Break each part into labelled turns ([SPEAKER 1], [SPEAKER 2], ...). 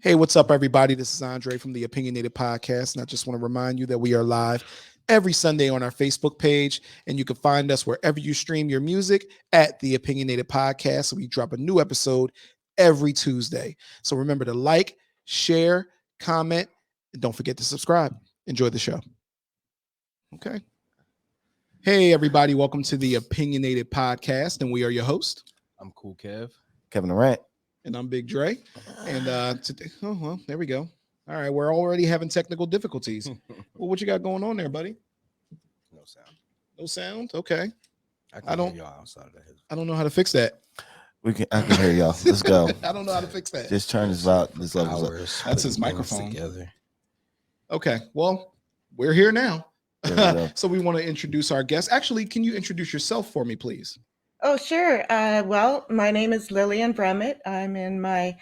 [SPEAKER 1] Hey, what's up, everybody? This is Andre from the Opinionated podcast, and I just want to remind you that we are live every Sunday on our Facebook page, and you can find us wherever you stream your music at the Opinionated podcast. So we drop a new episode every Tuesday. So remember to like, share, comment, and don't forget to subscribe. Enjoy the show. Okay. Hey, everybody. Welcome to the Opinionated podcast, and we are your host.
[SPEAKER 2] I'm Cool Kev.
[SPEAKER 3] Kevin Durant.
[SPEAKER 1] And I'm Big Dre. And today, there we go. All right, we're already having technical difficulties. Well, what you got going on there, buddy?
[SPEAKER 2] No sound.
[SPEAKER 1] No sound? Okay.
[SPEAKER 2] I don't hear y'all outside of that.
[SPEAKER 1] I don't know how to fix that.
[SPEAKER 3] I can hear y'all. Let's go.
[SPEAKER 1] I don't know how to fix that.
[SPEAKER 3] Just turn this out. This level up.
[SPEAKER 1] That's his microphone. Together. Okay. Well, we're here now. So we want to introduce our guest. Actually, can you introduce yourself for me, please?
[SPEAKER 4] Oh, sure. Well, my name is Lillian Brummet. I'm in my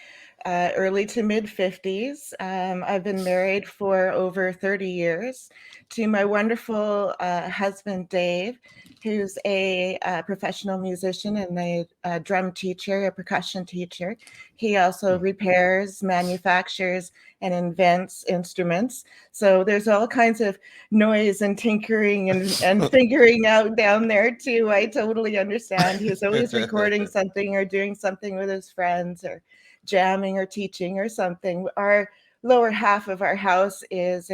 [SPEAKER 4] early to mid 50s. I've been married for over 30 years to my wonderful husband, Dave, who's a professional musician and a drum teacher, a percussion teacher. He also repairs, manufactures, and invents instruments. So there's all kinds of noise and tinkering and figuring out down there too. I totally understand. He's always recording something or doing something with his friends or jamming or teaching or something. Our lower half of our house is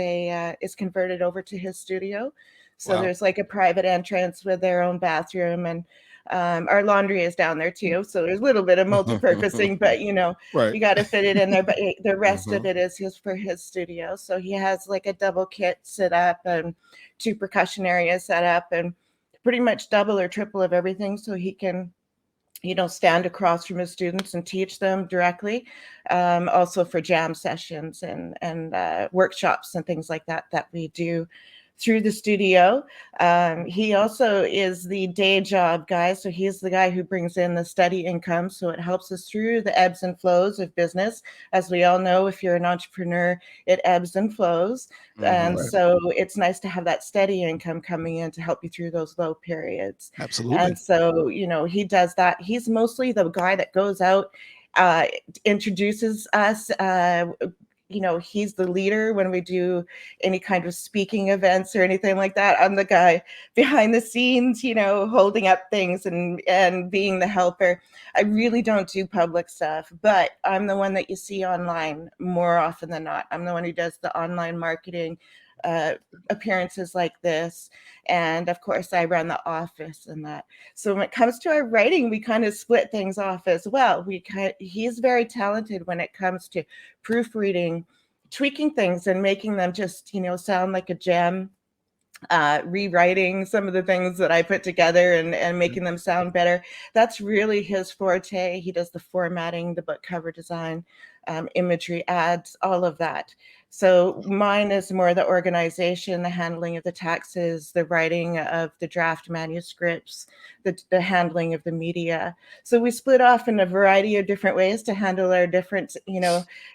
[SPEAKER 4] converted over to his studio. So There's like a private entrance with their own bathroom, and our laundry is down there too. So there's a little bit of multi-purposing, but right. You got to fit it in there. But the rest of it is for his studio. So he has like a double kit set up and 2 percussion areas set up and pretty much double or triple of everything. So he can, stand across from his students and teach them directly. Also for jam sessions and workshops and things like that we do through the studio. He also is the day job guy. So he's the guy who brings in the steady income. So it helps us through the ebbs and flows of business. As we all know, if you're an entrepreneur, it ebbs and flows. And so it's nice to have that steady income coming in to help you through those low periods.
[SPEAKER 1] Absolutely.
[SPEAKER 4] And so, he does that. He's mostly the guy that goes out, introduces us, he's the leader when we do any kind of speaking events or anything like that. I'm the guy behind the scenes, holding up things and being the helper. I really don't do public stuff, but I'm the one that you see online more often than not. I'm the one who does the online marketing, appearances like this. And of course I run the office and that. So when it comes to our writing, we kind of split things off as well. He's very talented when it comes to proofreading, tweaking things and making them just, sound like a gem, rewriting some of the things that I put together and making them sound better. That's really his forte. He does the formatting, the book cover design, imagery, ads, all of that. So mine is more the organization, the handling of the taxes, the writing of the draft manuscripts, the handling of the media. So we split off in a variety of different ways to handle our different,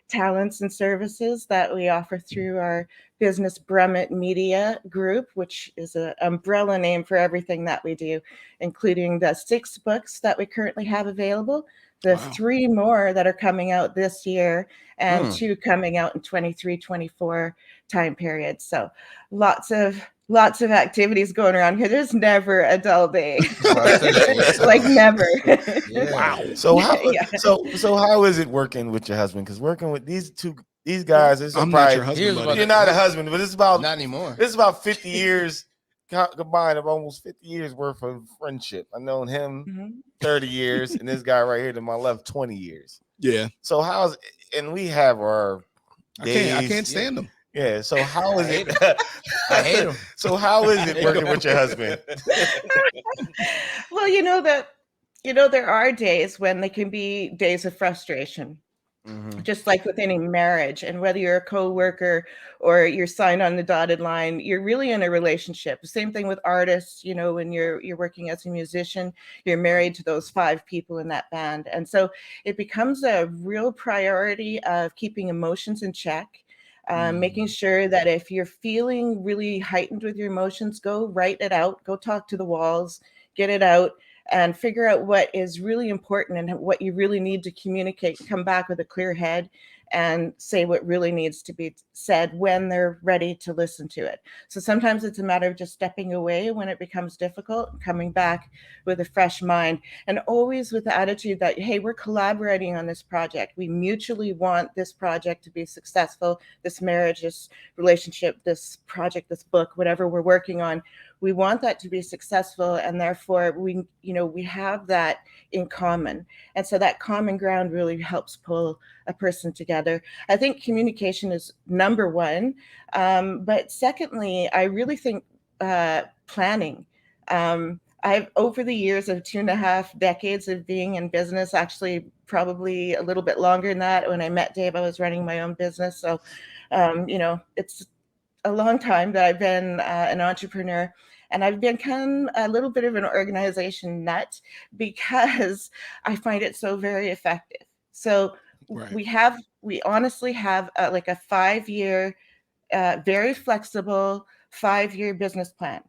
[SPEAKER 4] talents and services that we offer through our business Brummet Media Group, which is an umbrella name for everything that we do, including the 6 books that we currently have available, the 3 more that are coming out this year, and 2 coming out in 23-24 time period. So lots of activities going around here. There's never a dull day. Like never.
[SPEAKER 3] Wow. So how is it working with your husband? Because working with these guys, I'm
[SPEAKER 1] not your husband, buddy.
[SPEAKER 3] You're not a husband, but it's about
[SPEAKER 2] not anymore.
[SPEAKER 3] It's about 50 years combined of almost 50 years worth of friendship. I've known him 30 years, and this guy right here to my left 20 years.
[SPEAKER 1] Yeah.
[SPEAKER 3] So and we have our days.
[SPEAKER 1] I can't stand them.
[SPEAKER 3] Yeah. So how is it?
[SPEAKER 2] I hate him.
[SPEAKER 3] So how is it working with your husband?
[SPEAKER 4] Well, there are days when they can be days of frustration. Just like with any marriage, and whether you're a co-worker or you're signed on the dotted line, you're really in a relationship. Same thing with artists, when you're working as a musician, you're married to those 5 people in that band. And so it becomes a real priority of keeping emotions in check, making sure that if you're feeling really heightened with your emotions, go write it out, go talk to the walls, get it out, and figure out what is really important and what you really need to communicate, come back with a clear head and say what really needs to be said when they're ready to listen to it. So sometimes it's a matter of just stepping away when it becomes difficult, coming back with a fresh mind, and always with the attitude that, hey, we're collaborating on this project. We mutually want this project to be successful, this marriage, this relationship, this project, this book, whatever we're working on. We want that to be successful, and therefore we have that in common. And so that common ground really helps pull a person together. I think communication is number one. But secondly, I really think planning. I've, over the years of 2.5 decades of being in business, actually probably a little bit longer than that. When I met Dave, I was running my own business. So, it's a long time that I've been an entrepreneur, and I've become a little bit of an organization nut because I find it so very effective. So
[SPEAKER 1] Right.
[SPEAKER 4] we honestly have like a 5-year, very flexible 5-year business plan.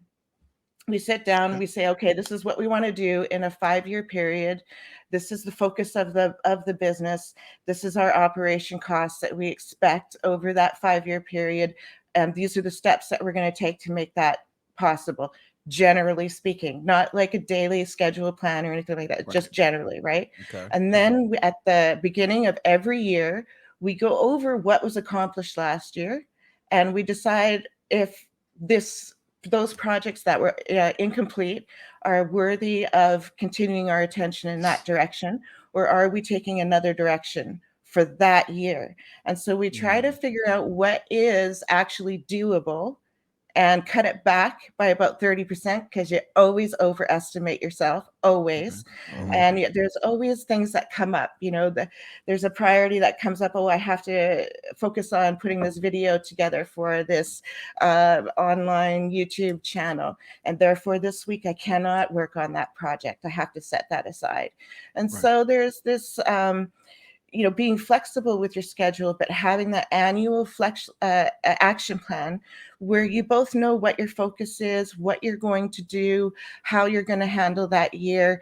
[SPEAKER 4] We sit down, we say, okay, this is what we want to do in a 5-year period. This is the focus of the business. This is our operation costs that we expect over that 5-year period. And these are the steps that we're going to take to make that possible. Generally speaking, not like a daily schedule plan or anything like that,
[SPEAKER 1] Right.
[SPEAKER 4] just generally, right?
[SPEAKER 2] Okay.
[SPEAKER 4] And then at the beginning of every year, we go over what was accomplished last year, and we decide if those projects that were incomplete are worthy of continuing our attention in that direction, or are we taking another direction for that year? And so we try to figure out what is actually doable and cut it back by about 30%, because you always overestimate yourself, always.
[SPEAKER 1] Mhm.
[SPEAKER 4] And yet there's always things that come up, there's a priority that comes up. Oh, I have to focus on putting this video together for this online YouTube channel, and therefore this week I cannot work on that project. I have to set that aside. And
[SPEAKER 1] Right.
[SPEAKER 4] so there's this being flexible with your schedule, but having that annual action plan where you both know what your focus is, what you're going to do, how you're going to handle that year,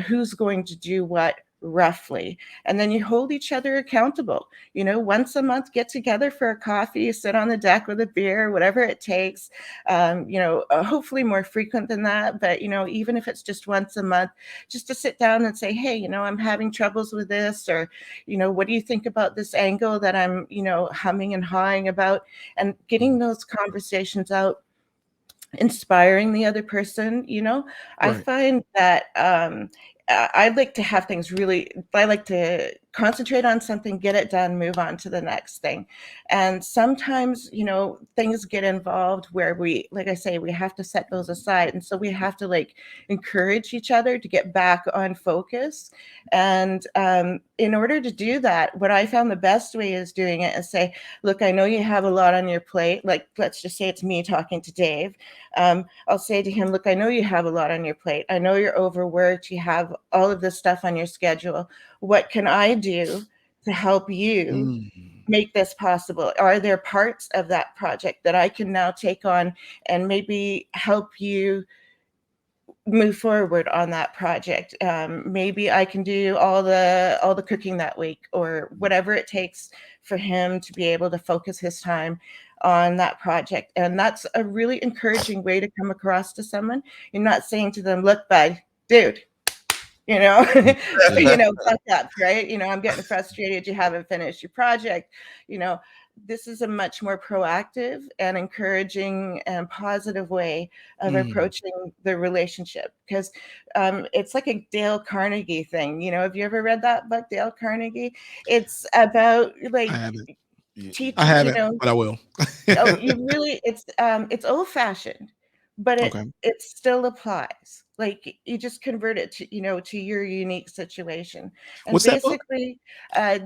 [SPEAKER 4] who's going to do what roughly. And then you hold each other accountable. Once a month, get together for a coffee, sit on the deck with a beer, whatever it takes. Hopefully more frequent than that, but even if it's just once a month, just to sit down and say, hey, I'm having troubles with this, or what do you think about this angle that I'm humming and hawing about, and getting those conversations out, inspiring the other person. I
[SPEAKER 1] Right.
[SPEAKER 4] find that I like to have things I like to concentrate on something, get it done, move on to the next thing. And sometimes, things get involved where like I say, we have to set those aside. And so we have to encourage each other to get back on focus. And in order to do that, what I found the best way is doing it and say, look, I know you have a lot on your plate. Like, let's just say it's me talking to Dave. I'll say to him, look, I know you have a lot on your plate. I know you're overworked. You have all of this stuff on your schedule. What can I do to help you make this possible? Are there parts of that project that I can now take on and maybe help you move forward on that project? Maybe I can do all the cooking that week, or whatever it takes for him to be able to focus his time on that project. And that's a really encouraging way to come across to someone. You're not saying to them, look, bud, dude, buck up, right? I'm getting frustrated. You haven't finished your project. This is a much more proactive and encouraging and positive way of approaching the relationship, because it's like a Dale Carnegie thing. Have you ever read that book, Dale Carnegie? It's about
[SPEAKER 1] I haven't.
[SPEAKER 3] I
[SPEAKER 1] haven't, but I will.
[SPEAKER 4] Oh, it's old fashioned, but
[SPEAKER 1] Okay.
[SPEAKER 4] it still applies. Like, you just convert it to your unique situation. And
[SPEAKER 1] What's that book?
[SPEAKER 4] basically,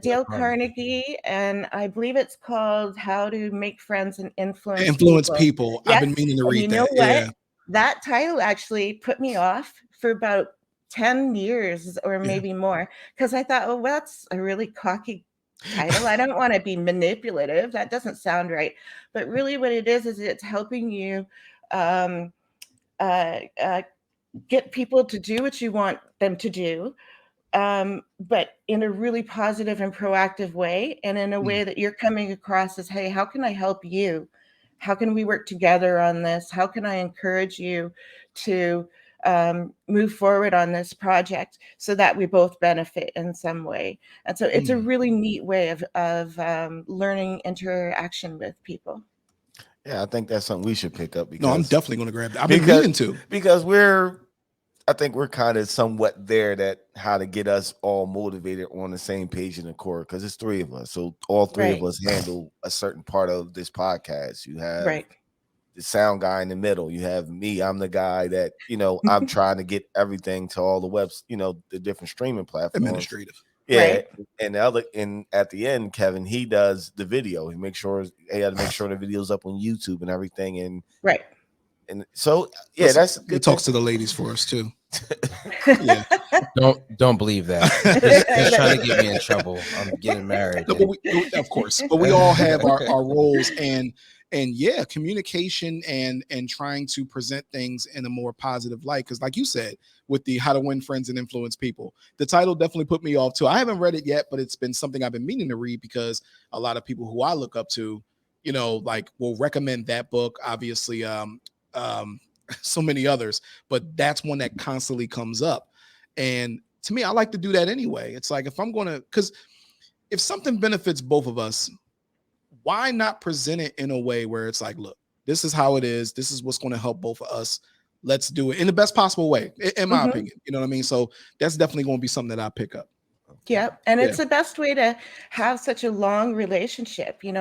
[SPEAKER 4] Dale Carnegie, and I believe it's called How to Make Friends and Influence
[SPEAKER 1] Influence
[SPEAKER 4] People.
[SPEAKER 1] People. I've been meaning to
[SPEAKER 4] And
[SPEAKER 1] read
[SPEAKER 4] you know
[SPEAKER 1] that.
[SPEAKER 4] what?
[SPEAKER 1] Yeah.
[SPEAKER 4] That title actually put me off for about 10 years or maybe more, because I thought, well, that's a really cocky title. I don't want to be manipulative. That doesn't sound right. But really what it is it's helping you uh, uh, get people to do what you want them to do, but in a really positive and proactive way, and in a way that you're coming across as, hey, how can I help you? How can we work together on this? How can I encourage you to move forward on this project so that we both benefit in some way? And so it's a really neat way of learning interaction with people.
[SPEAKER 3] Yeah, I think that's something we should pick up. Because
[SPEAKER 1] no, I'm definitely going to grab that. I've been meaning to.
[SPEAKER 3] Because I think we're kind of somewhat there, that how to get us all motivated on the same page in the core, because it's three of us. So all three of us handle a certain part of this podcast. You have the sound guy in the middle. You have me. I'm the guy that, I'm trying to get everything to all the webs, the different streaming platforms.
[SPEAKER 1] Administrative.
[SPEAKER 3] Yeah. And at the end, Kevin, he does the video. He had to make sure the video's up on YouTube and everything. And and so that's good.
[SPEAKER 1] He talks to the ladies for us too.
[SPEAKER 2] Yeah. Don't believe that. He's trying to get me in trouble. I'm getting married.
[SPEAKER 1] No, of course, but we all have our roles, and yeah, communication and trying to present things in a more positive light. Because like you said, with the How to Win Friends and Influence People, the title definitely put me off too. I haven't read it yet, but it's been something I've been meaning to read, because a lot of people who I look up to, like, will recommend that book. Obviously, so many others, but that's one that constantly comes up. And to me, I like to do that anyway. It's like, if I'm going to, because if something benefits both of us, why not present it in a way where it's like, look, this is how it is. This is what's going to help both of us. Let's do it in the best possible way, in my opinion. You know what I mean? So that's definitely going to be something that I pick up.
[SPEAKER 4] Yeah. And it's the best way to have such a long relationship, 3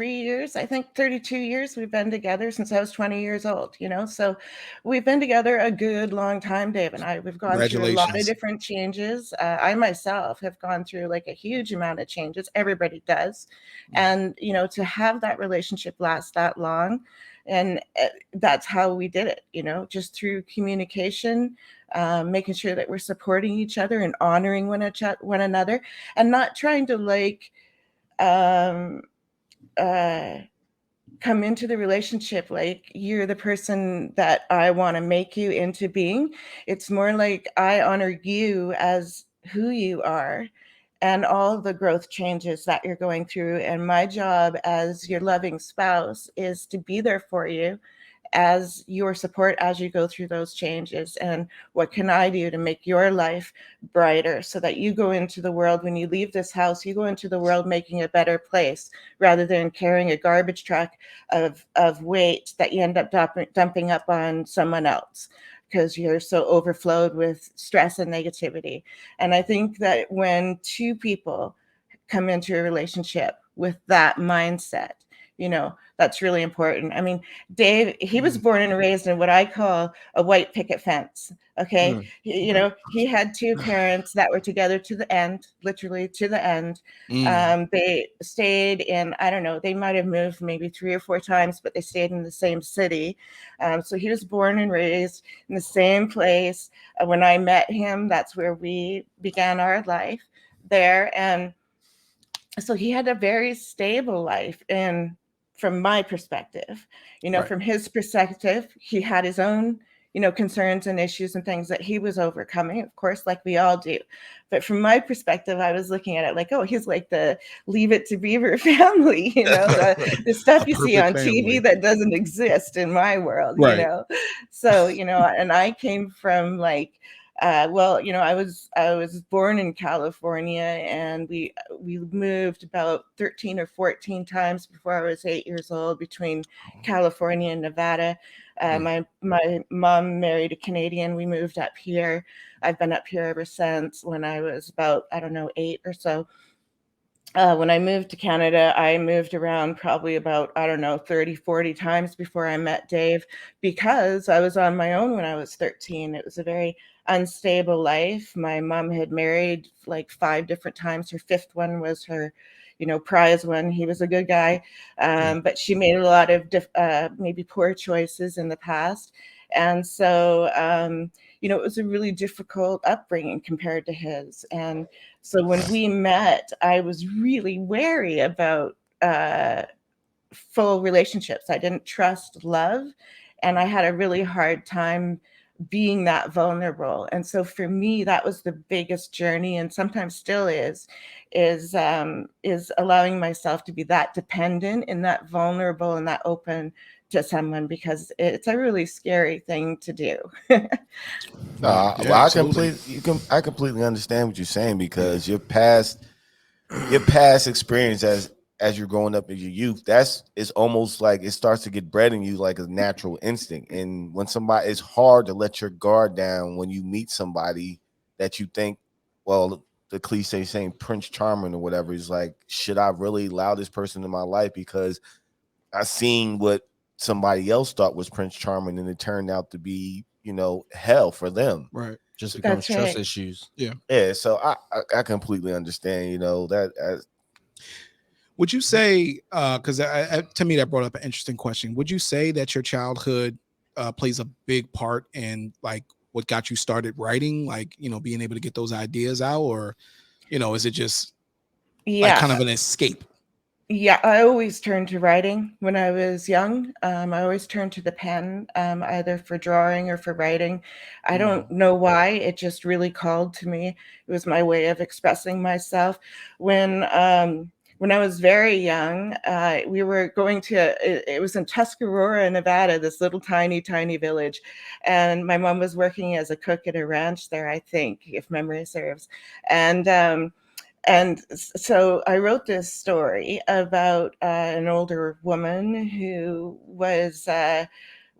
[SPEAKER 4] years, I think 32 years we've been together since I was 20 years old, so we've been together a good long time, Dave and I. We've gone through a lot of different changes. I myself have gone through like a huge amount of changes. Everybody does. And, to have that relationship last that long, and that's how we did it, just through communication, making sure that we're supporting each other and honoring one another, and not trying to come into the relationship like you're the person that I want to make you into being. It's more like I honor you as who you are and all the growth changes that you're going through. And my job as your loving spouse is to be there for you as your support as you go through those changes. And what can I do to make your life brighter so that you go into the world, when you leave this house, you go into the world making a better place, rather than carrying a garbage truck of weight that you end up dumping up on someone else because you're so overflowed with stress and negativity. And I think that when two people come into a relationship with that mindset, that's really important. I mean, Dave, he was born and raised in what I call a white picket fence. Okay. He had two parents that were together to the end, literally to the end. They stayed in, I don't know, they might've moved maybe 3 or 4 times, but they stayed in the same city. So he was born and raised in the same place. When I met him, that's where we began our life there. And so he had a very stable life. And from my perspective, from his perspective, he had his own, concerns and issues and things that he was overcoming, of course, like we all do. But from my perspective, I was looking at it like, oh, he's like the Leave It to Beaver family, the stuff you see on TV that doesn't exist in my world, So, and I came from like, I was born in California, and we moved about 13 or 14 times before I was 8 years old between California and Nevada. My mom married a Canadian. We moved up here. I've been up here ever since. When I was about, 8 or so. When I moved to Canada, I moved around probably about, 30, 40 times before I met Dave, because I was on my own when I was 13. It was a very unstable life. My mom had married like 5 different times. Her 5th one was her, prize one. He was a good guy. But she made a lot of maybe poor choices in the past. And so, it was a really difficult upbringing compared to his. And so when we met, I was really wary about full relationships. I didn't trust love. And I had a really hard time being that vulnerable. And so for me, that was the biggest journey, and sometimes still is allowing myself to be that dependent and that vulnerable and that open to someone, because it's a really scary thing to do.
[SPEAKER 3] Well, I completely understand what you're saying, because your past experience as you're growing up in your youth, it's almost like it starts to get bred in you like a natural instinct. And when somebody, it's hard to let your guard down when you meet somebody that you think, well, the cliche saying Prince Charming or whatever is like, should I really allow this person in my life because I seen what somebody else thought was Prince Charming and it turned out to be, hell for them.
[SPEAKER 1] Right.
[SPEAKER 2] Just becomes
[SPEAKER 4] That's
[SPEAKER 2] trust
[SPEAKER 4] right.
[SPEAKER 2] issues.
[SPEAKER 3] Yeah. So I completely understand, that.
[SPEAKER 1] Would you say, because to me that brought up an interesting question, would you say that your childhood plays a big part in like what got you started writing, like, being able to get those ideas out, or, is it just like kind
[SPEAKER 4] Yeah.
[SPEAKER 1] of an escape?
[SPEAKER 4] Yeah, I always turned to writing when I was young. I always turned to the pen, either for drawing or for writing. I don't know why. It just really called to me. It was my way of expressing myself. When I was very young, we were going to, it was in Tuscarora, Nevada, this little tiny, tiny village. And my mom was working as a cook at a ranch there, I think, if memory serves. And so I wrote this story about an older woman who was a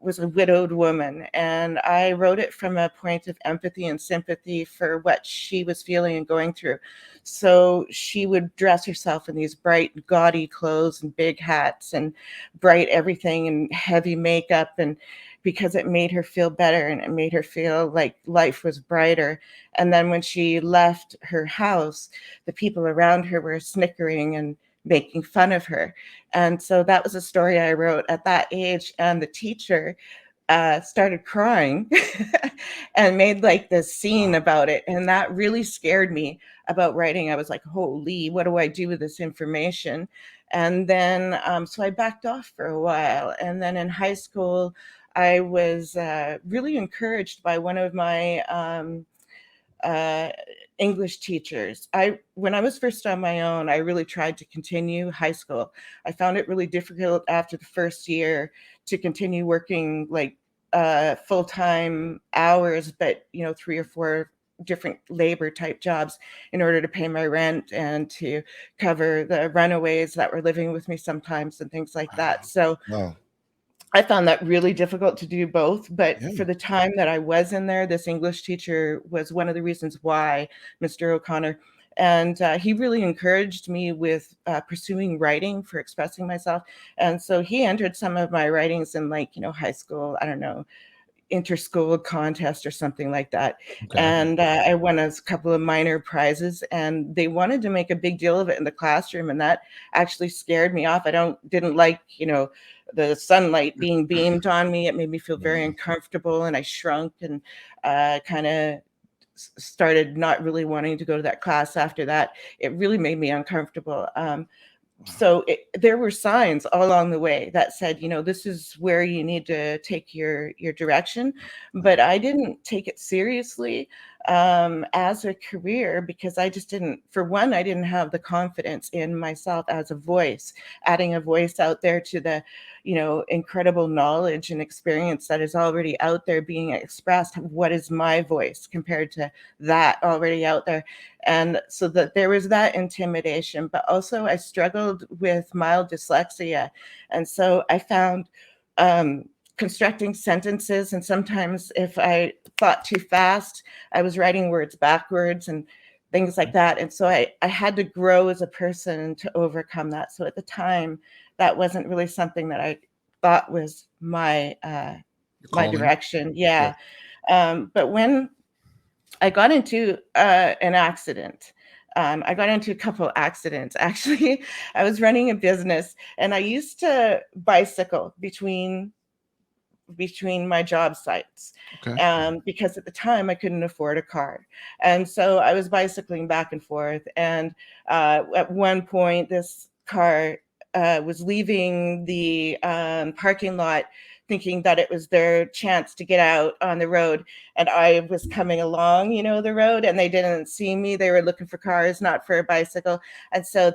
[SPEAKER 4] widowed woman, and I wrote it from a point of empathy and sympathy for what she was feeling and going through. So she would dress herself in these bright, gaudy clothes and big hats and bright everything and heavy makeup, and because it made her feel better and it made her feel like life was brighter. And then when she left her house, the people around her were snickering and making fun of her. And so that was a story I wrote at that age. And the teacher started crying and made like this scene about it. And that really scared me about writing. I was like, holy, what do I do with this information? And then, so I backed off for a while. And then in high school, I was really encouraged by one of my uh, English teachers. When I was first on my own, I really tried to continue high school. I found it really difficult after the first year to continue working like full-time hours, but 3 or 4 different labor type jobs in order to pay my rent and to cover the runaways that were living with me sometimes and things like that. So
[SPEAKER 3] Wow.
[SPEAKER 4] I found that really difficult to do both, but
[SPEAKER 1] Yeah.
[SPEAKER 4] for the time that I was in there, this English teacher was one of the reasons why, Mr. O'Connor, and he really encouraged me with pursuing writing for expressing myself. And so he entered some of my writings in high school, I don't know, inter-school contest or something like that.
[SPEAKER 2] Okay.
[SPEAKER 4] And I won a couple of minor prizes, and they wanted to make a big deal of it in the classroom, and that actually scared me off. Didn't like, the sunlight being beamed on me. It made me feel very uncomfortable, and I shrunk and kind of started not really wanting to go to that class after that. It really made me uncomfortable. So there were signs all along the way that said, this is where you need to take your direction. But I didn't take it seriously as a career, because I just didn't, for one, I didn't have the confidence in myself as a voice, adding a voice out there to the, incredible knowledge and experience that is already out there being expressed. What is my voice compared to that already out there? And so that there was that intimidation, but also I struggled with mild dyslexia. And so I found constructing sentences, and sometimes if I thought too fast, I was writing words backwards and things like that. And so I had to grow as a person to overcome that. So at the time, that wasn't really something that I thought was my my direction. Yeah. But when I got into an accident. I got into a couple accidents. Actually, I was running a business, and I used to bicycle between my job sites,
[SPEAKER 1] Okay.
[SPEAKER 4] because at the time I couldn't afford a car, and so I was bicycling back and forth. And at one point, this car was leaving the parking lot thinking that it was their chance to get out on the road. And I was coming along, the road, and they didn't see me. They were looking for cars, not for a bicycle. And so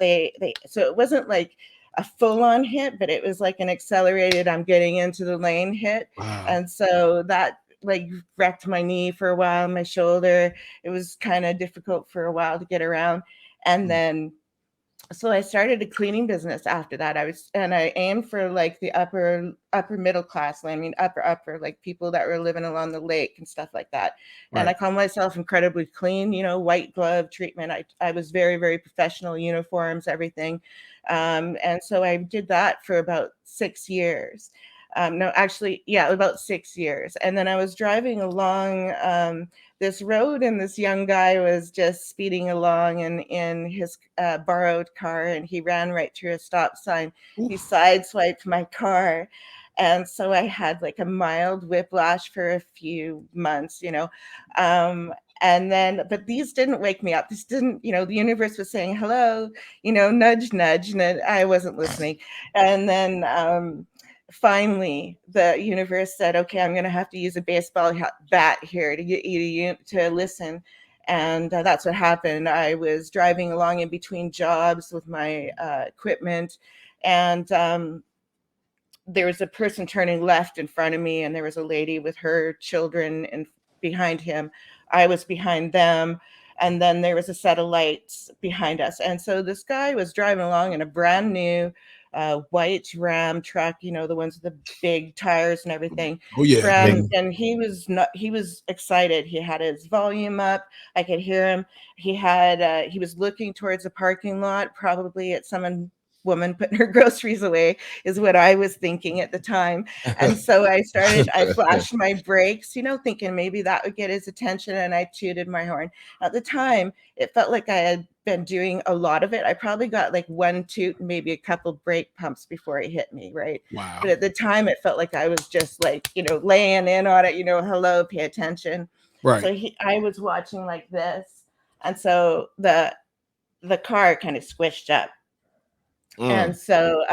[SPEAKER 4] so it wasn't like a full-on hit, but it was like an accelerated, I'm getting into the lane hit.
[SPEAKER 1] Wow.
[SPEAKER 4] And so that like wrecked my knee for a while, my shoulder. It was kind of difficult for a while to get around. And then so I started a cleaning business after that. I aimed for like the upper middle class. I mean, upper, like people that were living along the lake and stuff like that. And I call myself incredibly clean, white glove treatment. I was very, very professional, uniforms, everything. And so I did that for about 6 years. No, actually, yeah, about 6 years. And then I was driving along this road, and this young guy was just speeding along in his borrowed car, and he ran right through a stop sign.
[SPEAKER 1] Oof.
[SPEAKER 4] He sideswiped my car. And so I had like a mild whiplash for a few months, and then, but these didn't wake me up. This didn't, the universe was saying, hello, nudge, nudge, and I wasn't listening. And then, finally, the universe said, okay, I'm going to have to use a baseball bat here to get you to listen. And that's what happened. I was driving along in between jobs with my equipment, and there was a person turning left in front of me, and there was a lady with her children behind him. I was behind them. And then there was a set of lights behind us. And so this guy was driving along in a brand new white Ram truck, the ones with the big tires and everything.
[SPEAKER 1] Oh yeah.
[SPEAKER 4] And he was excited. He had his volume up. I could hear him. He was looking towards the parking lot, probably at some woman putting her groceries away, is what I was thinking at the time. And so I flashed my brakes, thinking maybe that would get his attention, and I tooted my horn. At the time, it felt like I had been doing a lot of it. I probably got like one toot, maybe a couple brake pumps before he hit me, right?
[SPEAKER 1] Wow.
[SPEAKER 4] But at the time, it felt like I was just like, laying in on it, hello, pay attention.
[SPEAKER 1] Right.
[SPEAKER 4] So I was watching like this. And so the car kind of squished up. And so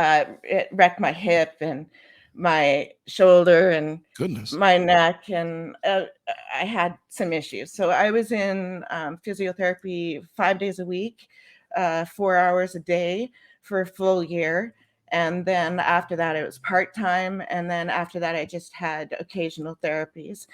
[SPEAKER 4] it wrecked my hip and my shoulder and
[SPEAKER 1] Goodness.
[SPEAKER 4] my neck, and I had some issues. So I was in physiotherapy 5 days a week, 4 hours a day for a full year. And then after that, it was part-time. And then after that, I just had occasional therapies.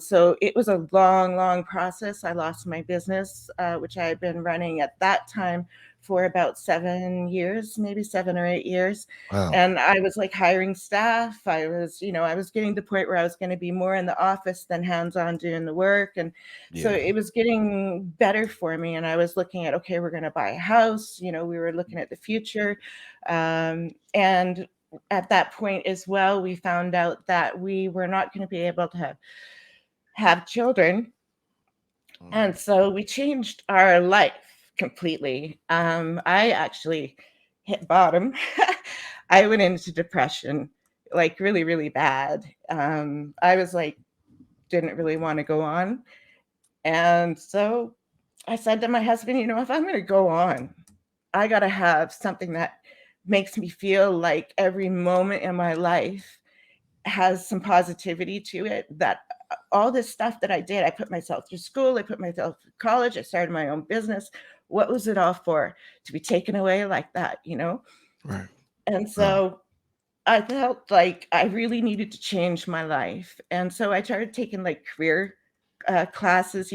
[SPEAKER 4] So it was a long, long process. I lost my business, which I had been running at that time for about 7 years, maybe 7 or 8 years.
[SPEAKER 3] Wow.
[SPEAKER 4] And I was like hiring staff. I was getting to the point where I was going to be more in the office than hands-on doing the work. And so it was getting better for me. And I was looking at, okay, we're going to buy a house. We were looking at the future. And at that point as well, we found out that we were not going to be able to have children. And so we changed our life completely. I actually hit bottom. I went into depression, like really, really bad. I was like, didn't really want to go on. And so I said to my husband, if I'm going to go on, I got to have something that makes me feel like every moment in my life has some positivity to it, that all this stuff that I did, I put myself through school, I put myself through college, I started my own business. What was it all for? To be taken away like that,
[SPEAKER 1] Right.
[SPEAKER 4] And so I felt like I really needed to change my life. And so I started taking like career classes,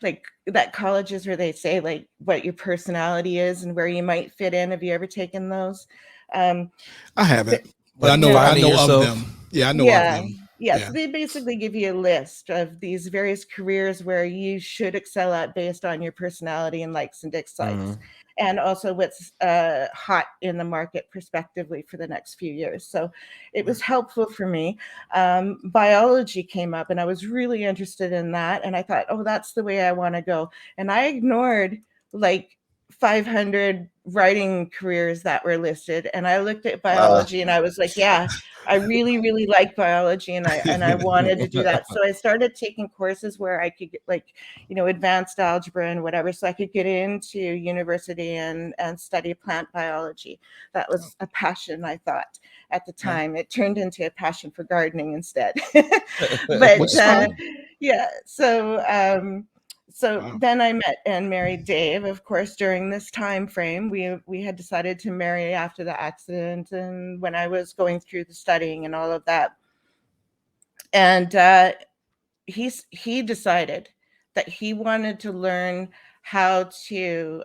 [SPEAKER 4] like that colleges where they say like what your personality is and where you might fit in. Have you ever taken those?
[SPEAKER 1] I haven't, but I know of them. Yeah, I know of them.
[SPEAKER 4] Yeah, so they basically give you a list of these various careers where you should excel at based on your personality and likes and dislikes, and also what's hot in the market prospectively for the next few years. So it was helpful for me. Biology came up, and I was really interested in that. And I thought, oh, that's the way I want to go. And I ignored like 500 writing careers that were listed, and I looked at biology and I was like, yeah, I really, really like biology, and I wanted to do that. So I started taking courses where I could get, like, advanced algebra and whatever, so I could get into university and study plant biology. That was a passion, I thought, at the time. It turned into a passion for gardening instead. But
[SPEAKER 1] Which is fine.
[SPEAKER 4] yeah, so
[SPEAKER 1] Wow.
[SPEAKER 4] then I met and married Dave. Of course, during this time frame, we had decided to marry after the accident, and when I was going through the studying and all of that. And he decided that he wanted to learn how to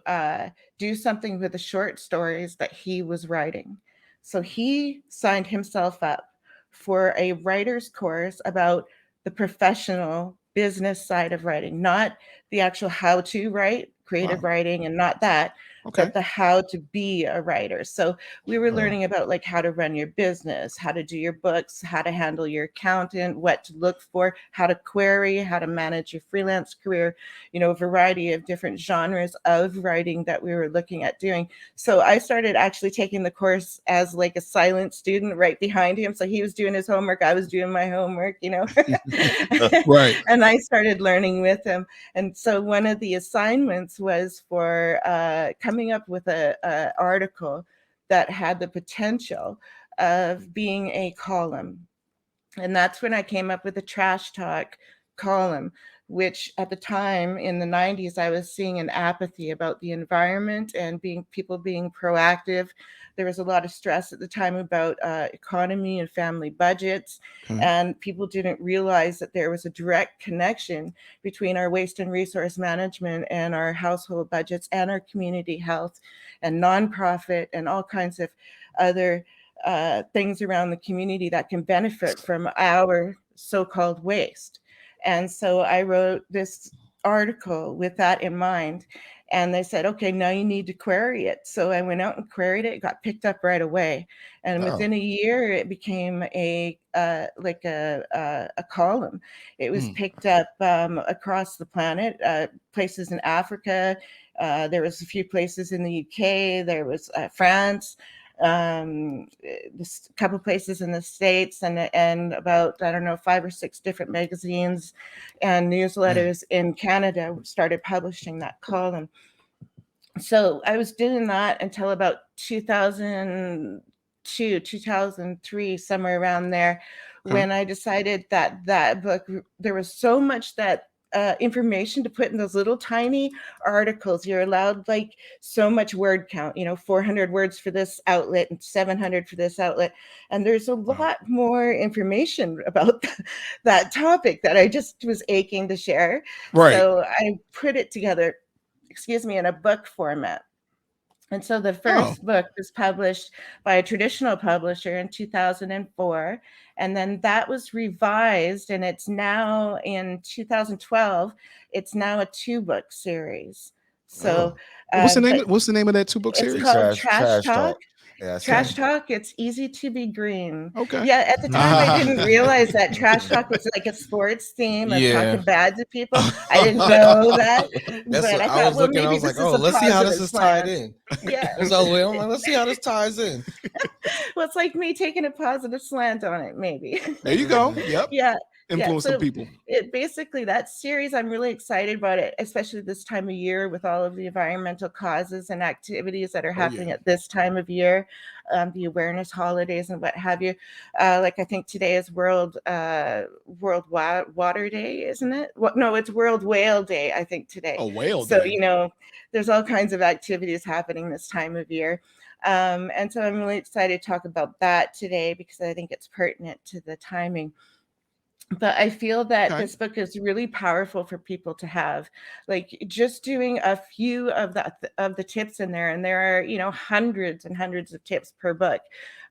[SPEAKER 4] do something with the short stories that he was writing. So he signed himself up for a writer's course about the professional business side of writing, not the actual how to write, creative
[SPEAKER 1] Wow.
[SPEAKER 4] writing, and not that,
[SPEAKER 1] Okay.
[SPEAKER 4] but the how to be a writer. So we were
[SPEAKER 3] Oh.
[SPEAKER 4] learning about like how to run your business, how to do your books, how to handle your accountant, what to look for, how to query, how to manage your freelance career, a variety of different genres of writing that we were looking at doing. So I started actually taking the course as like a silent student right behind him. So he was doing his homework, I was doing my homework,
[SPEAKER 1] Right.
[SPEAKER 4] And I started learning with him. And so one of the assignments was for coming up with a article that had the potential of being a column. And that's when I came up with the trash talk column, which at the time in the 90s, I was seeing an apathy about the environment and people being proactive. There was a lot of stress at the time about economy and family budgets, and people didn't realize that there was a direct connection between our waste and resource management and our household budgets and our community health and nonprofit and all kinds of other things around the community that can benefit from our so-called waste. And so I wrote this article with that in mind. And they said, okay, now you need to query it. So I went out and queried it. It got picked up right away. And within a year, it became a column. It was picked up across the planet, places in Africa. There was a few places in the UK. There was France. A couple places in the States, and about, I don't know, 5 or 6 different magazines and newsletters in Canada started publishing that column. So I was doing that until about 2002, 2003, somewhere around there, when I decided that book, there was so much that information to put in those little tiny articles. You're allowed like so much word count, 400 words for this outlet and 700 for this outlet. And there's a lot more information about that topic that I just was aching to share.
[SPEAKER 1] Right.
[SPEAKER 4] So I put it together, in a book format. And so the first book was published by a traditional publisher in 2004. And then that was revised, and it's now in 2012, it's now a 2-book series. So
[SPEAKER 1] What's the name of that 2-book
[SPEAKER 4] it's
[SPEAKER 1] series?
[SPEAKER 4] called Trash Talk.
[SPEAKER 3] Yeah,
[SPEAKER 4] Trash Talk, it's easy to be green.
[SPEAKER 1] Okay.
[SPEAKER 4] Yeah, at the time I didn't realize that Trash Talk was like a sports theme of talking bad to people. I didn't know that.
[SPEAKER 2] That's
[SPEAKER 4] but
[SPEAKER 2] what
[SPEAKER 4] I
[SPEAKER 2] I
[SPEAKER 4] thought,
[SPEAKER 2] was
[SPEAKER 4] well,
[SPEAKER 2] looking. I
[SPEAKER 4] maybe
[SPEAKER 2] was
[SPEAKER 4] this
[SPEAKER 2] like,
[SPEAKER 4] is
[SPEAKER 2] oh,
[SPEAKER 4] a
[SPEAKER 2] let's see how this
[SPEAKER 4] positive
[SPEAKER 2] is tied
[SPEAKER 4] slant.
[SPEAKER 2] in.
[SPEAKER 4] Yeah.
[SPEAKER 2] That's all the way. I'm like, let's see how this ties in.
[SPEAKER 4] Well, it's like me taking a positive slant on it, maybe.
[SPEAKER 1] There you go. Yep.
[SPEAKER 4] Yeah.
[SPEAKER 1] Influence some people.
[SPEAKER 4] It basically, that series, I'm really excited about it, especially this time of year with all of the environmental causes and activities that are happening at this time of year, the awareness holidays and what have you. Like I think today is World Water Day, isn't it? No, it's World Whale Day, I think today.
[SPEAKER 1] Oh, whale
[SPEAKER 4] so,
[SPEAKER 1] day.
[SPEAKER 4] There's all kinds of activities happening this time of year. And so I'm really excited to talk about that today because I think it's pertinent to the timing. But I feel that this book is really powerful for people to have, like just doing a few of the tips in there. And there are, hundreds and hundreds of tips per book.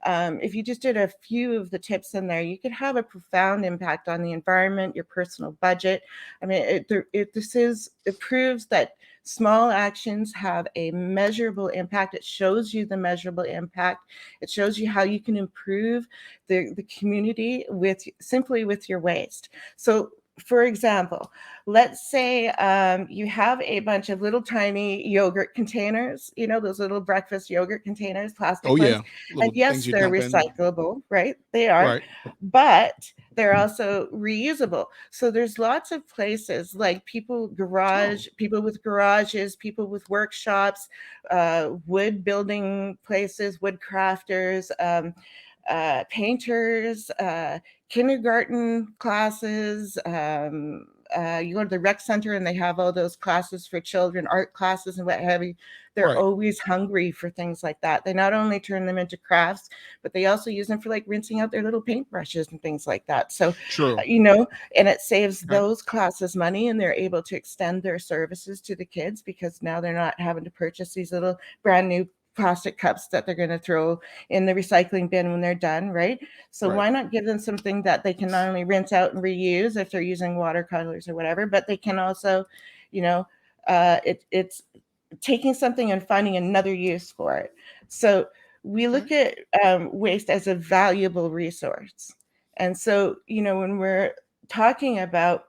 [SPEAKER 4] If you just did a few of the tips in there, you could have a profound impact on the environment, your personal budget. I mean, it proves that small actions have a measurable impact. It shows you the measurable impact. It shows you how you can improve the community simply with your waste. So for example, let's say you have a bunch of little tiny yogurt containers, those little breakfast yogurt containers, plastic
[SPEAKER 1] Oh
[SPEAKER 4] ones.
[SPEAKER 1] yeah,
[SPEAKER 4] And
[SPEAKER 1] little things
[SPEAKER 4] yes,
[SPEAKER 1] you
[SPEAKER 4] they're
[SPEAKER 1] dump in.
[SPEAKER 4] recyclable, right? They are,
[SPEAKER 1] Right.
[SPEAKER 4] but they're also reusable. So there's lots of places like people with garages, people with workshops, wood building places, wood crafters, painters, kindergarten classes. You go to the rec center and they have all those classes for children, art classes and what have you. They're
[SPEAKER 1] Right.
[SPEAKER 4] always hungry for things like that. They not only turn them into crafts, but they also use them for like rinsing out their little paintbrushes and things like that. So,
[SPEAKER 1] True.
[SPEAKER 4] And it saves
[SPEAKER 1] Okay.
[SPEAKER 4] those classes money, and they're able to extend their services to the kids because now they're not having to purchase these little brand new plastic cups that they're going to throw in the recycling bin when they're done, right? So
[SPEAKER 1] Right.
[SPEAKER 4] why not give them something that they can not only rinse out and reuse if they're using watercolors or whatever, but they can also, it's taking something and finding another use for it. So we look at waste as a valuable resource. And so, when we're talking about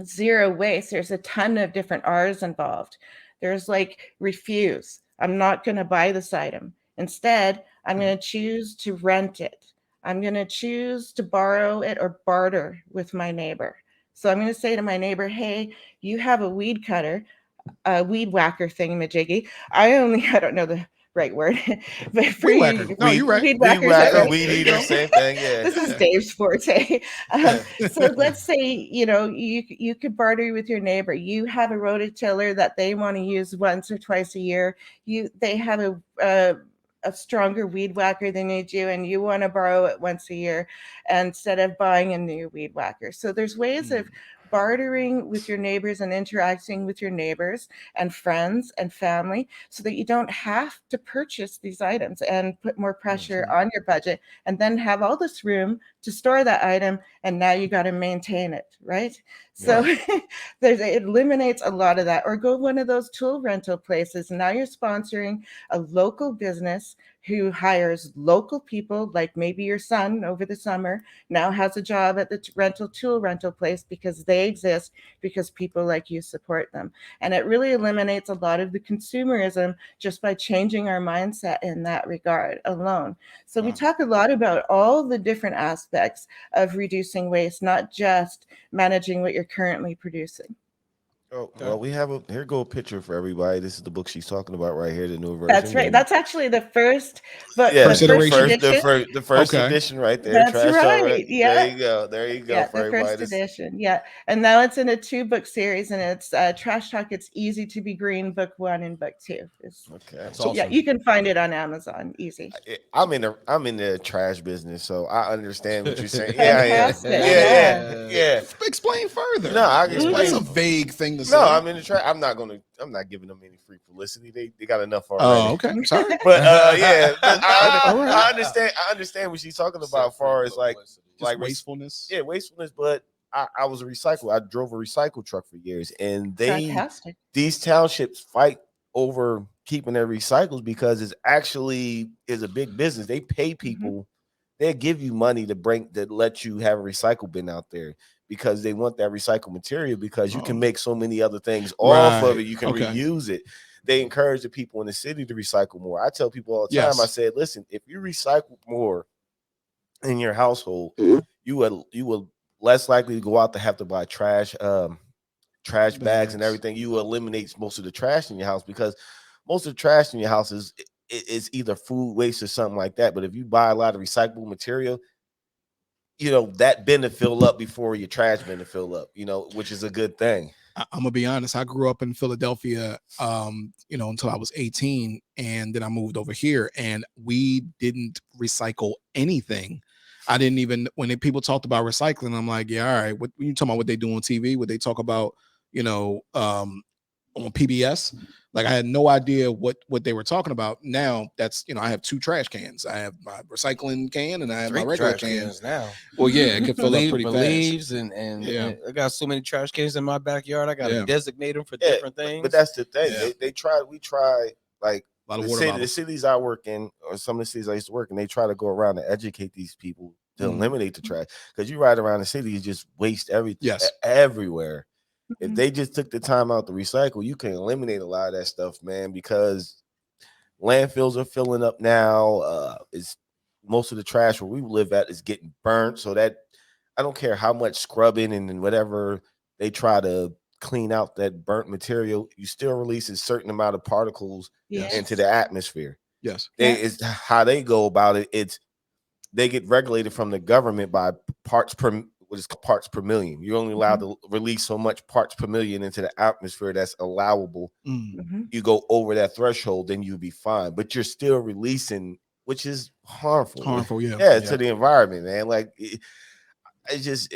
[SPEAKER 4] zero waste, there's a ton of different R's involved. There's like refuse. I'm not going to buy this item. Instead, I'm going to choose to rent it. I'm going to choose to borrow it or barter with my neighbor. So I'm going to say to my neighbor, hey, you have a weed cutter, a weed whacker thingamajiggy. I don't know the right word, but for
[SPEAKER 1] Weed whacker. No, you're right.
[SPEAKER 4] weed
[SPEAKER 3] Weed
[SPEAKER 4] whacker, is that
[SPEAKER 3] whacker,
[SPEAKER 4] right?
[SPEAKER 3] weed eater, same thing. Yeah.
[SPEAKER 4] This is Dave's forte. So let's say, you could barter with your neighbor. You have a rototiller that they want to use once or twice a year. They have a stronger weed whacker than you do, and you want to borrow it once a year instead of buying a new weed whacker. So there's ways of bartering with your neighbors and interacting with your neighbors and friends and family so that you don't have to purchase these items and put more pressure on your budget and then have all this room to store that item, and now you got to maintain it, right? So it eliminates a lot of that. Or go one of those tool rental places, and now you're sponsoring a local business who hires local people, like maybe your son over the summer now has a job at the tool rental place because they exist because people like you support them. And it really eliminates a lot of the consumerism just by changing our mindset in that regard alone. So we talk a lot about all the different aspects of reducing waste, not just managing what you're currently producing.
[SPEAKER 3] Oh, well, we have here go a picture for everybody. This is the book she's talking about right here, the new version.
[SPEAKER 4] That's right. That's actually the first book,
[SPEAKER 3] yeah,
[SPEAKER 1] First
[SPEAKER 4] the first
[SPEAKER 1] iteration?
[SPEAKER 4] edition.
[SPEAKER 3] the first
[SPEAKER 1] Okay.
[SPEAKER 3] edition right there.
[SPEAKER 4] That's
[SPEAKER 3] Trash Talk,
[SPEAKER 4] right. Yeah.
[SPEAKER 3] There you go. There you go
[SPEAKER 4] Yeah,
[SPEAKER 3] for
[SPEAKER 4] the
[SPEAKER 3] everybody.
[SPEAKER 4] first edition. Yeah. And now it's in a 2-book series, and it's Trash Talk, It's Easy to Be Green, book 1 and book 2.
[SPEAKER 3] Okay.
[SPEAKER 2] That's
[SPEAKER 3] So,
[SPEAKER 2] awesome.
[SPEAKER 4] Yeah, you can find it on Amazon. Easy.
[SPEAKER 3] I'm in the trash business, so I understand what you're saying. Yeah,
[SPEAKER 4] Fantastic.
[SPEAKER 3] yeah.
[SPEAKER 1] Explain further.
[SPEAKER 3] No, I can explain.
[SPEAKER 1] That's a vague thing to say.
[SPEAKER 3] No, I'm in the trash. I'm not giving them any free publicity. They got enough already.
[SPEAKER 1] Oh, okay. Sorry.
[SPEAKER 3] But I understand. I understand what she's talking about as far as like
[SPEAKER 1] wastefulness.
[SPEAKER 3] Yeah, wastefulness. But I was a recycler. I drove a recycle truck for years, and
[SPEAKER 4] Fantastic.
[SPEAKER 3] these townships fight over keeping their recycles because it's actually is a big business. They pay people. They give you money to let you have a recycle bin out there because they want that recycled material because you can make so many other things off of it. You can reuse it. They encourage the people in the city to recycle more. I tell people all the time, I said, listen, if you recycle more in your household, you will less likely to go out to have to buy trash bags and everything. You will eliminate most of the trash in your house because most of the trash in your house is either food waste or something like that. But if you buy a lot of recyclable material, that bin to fill up before your trash bin to fill up, which is a good thing.
[SPEAKER 1] I'm gonna be honest. I grew up in Philadelphia, until I was 18, and then I moved over here, and we didn't recycle anything. I didn't even when people talked about recycling, I'm like, yeah, all right. What you talking about? What they do on TV? What they talk about? On PBS. Like I had no idea what they were talking about. Now that's I have 2 trash cans. I have my recycling can and I have
[SPEAKER 2] 3
[SPEAKER 1] my regular
[SPEAKER 2] trash cans now.
[SPEAKER 1] Well, yeah, it can fill up pretty fast.
[SPEAKER 2] Leaves and I got so many trash cans in my backyard. I got to designate them for different things.
[SPEAKER 3] But that's the thing. Yeah. We try like
[SPEAKER 1] a lot of
[SPEAKER 3] the cities I work in, or some of the cities I used to work in. They try to go around and educate these people to eliminate the trash. Because you ride around the city, you just waste everything
[SPEAKER 1] Yes.
[SPEAKER 3] everywhere. If they just took the time out to recycle, you can eliminate a lot of that stuff, man, because landfills are filling up now. It's most of the trash where we live at is getting burnt. So that I don't care how much scrubbing and whatever they try to clean out that burnt material, you still release a certain amount of particles into the atmosphere.
[SPEAKER 1] Yes.
[SPEAKER 3] It's how they go about it. It's they get regulated from the government by parts per what is called parts per million. You're only allowed to release so much parts per million into the atmosphere that's allowable. You go over that threshold, then you'll be fine. But you're still releasing, which is harmful.
[SPEAKER 1] Harmful,
[SPEAKER 3] to the environment, man. Like it's just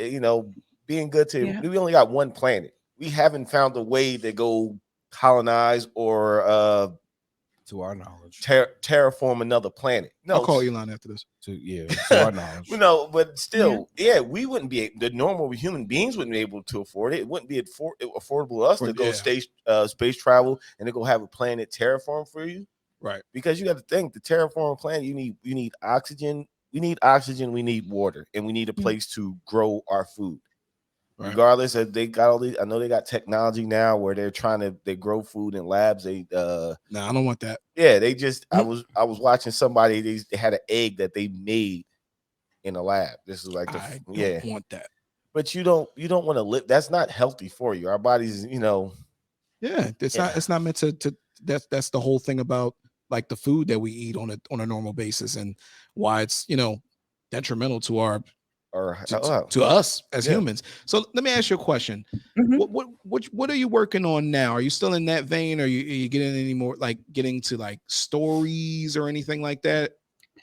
[SPEAKER 3] being good to. We only got one planet. We haven't found a way to go colonize or
[SPEAKER 2] to our knowledge,
[SPEAKER 3] terraform another planet. No,
[SPEAKER 1] I'll call Elon after this.
[SPEAKER 2] To our knowledge.
[SPEAKER 3] But still, we wouldn't be the normal human beings wouldn't be able to afford it. It wouldn't be affordable to us to go space travel and to go have a planet terraform for you,
[SPEAKER 1] right?
[SPEAKER 3] Because you got to think the terraform planet. You need oxygen. We need oxygen. We need water, and we need a place to grow our food. Right. Regardless, if they got all these, I know they got technology now where they grow food in labs.
[SPEAKER 1] I don't want that.
[SPEAKER 3] Yeah, they just I was watching somebody, they had an egg that they made in a lab. This is like
[SPEAKER 1] I don't want that.
[SPEAKER 3] But you don't want to live. That's not healthy for you. Our bodies,
[SPEAKER 1] it's not meant to that's the whole thing about like the food that we eat on a normal basis and why it's detrimental to our to us as humans. So let me ask you a question. What are you working on now? Are you still in that vein? Are you getting any more getting to like stories or anything like that?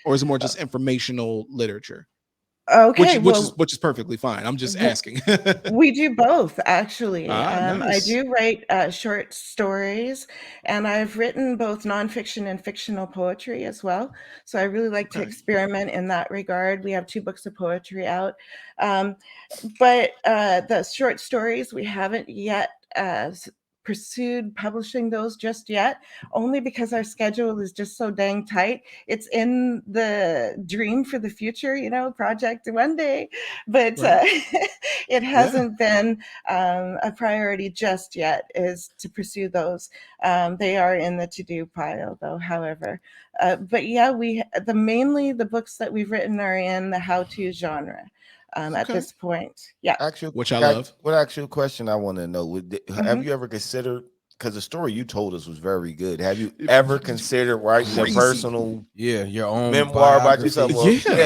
[SPEAKER 1] Or is it more just informational literature?
[SPEAKER 4] Okay,
[SPEAKER 1] which is perfectly fine. I'm just asking.
[SPEAKER 4] We do both, actually.
[SPEAKER 1] Nice.
[SPEAKER 4] I do write short stories, and I've written both nonfiction and fictional poetry as well. So I really like to experiment in that regard. We have 2 books of poetry out, but the short stories we haven't yet pursued publishing those just yet, only because our schedule is just so dang tight. It's in the dream for the future, project one day, but it hasn't been a priority just yet, is to pursue those. They are in the to-do pile though, however. But mainly the books that we've written are in the how-to genre. At this point,
[SPEAKER 1] which I love.
[SPEAKER 3] What actual question I want to know? Have you ever considered? Because the story you told us was very good. Have you ever considered writing a personal,
[SPEAKER 2] your own
[SPEAKER 3] memoir about yourself?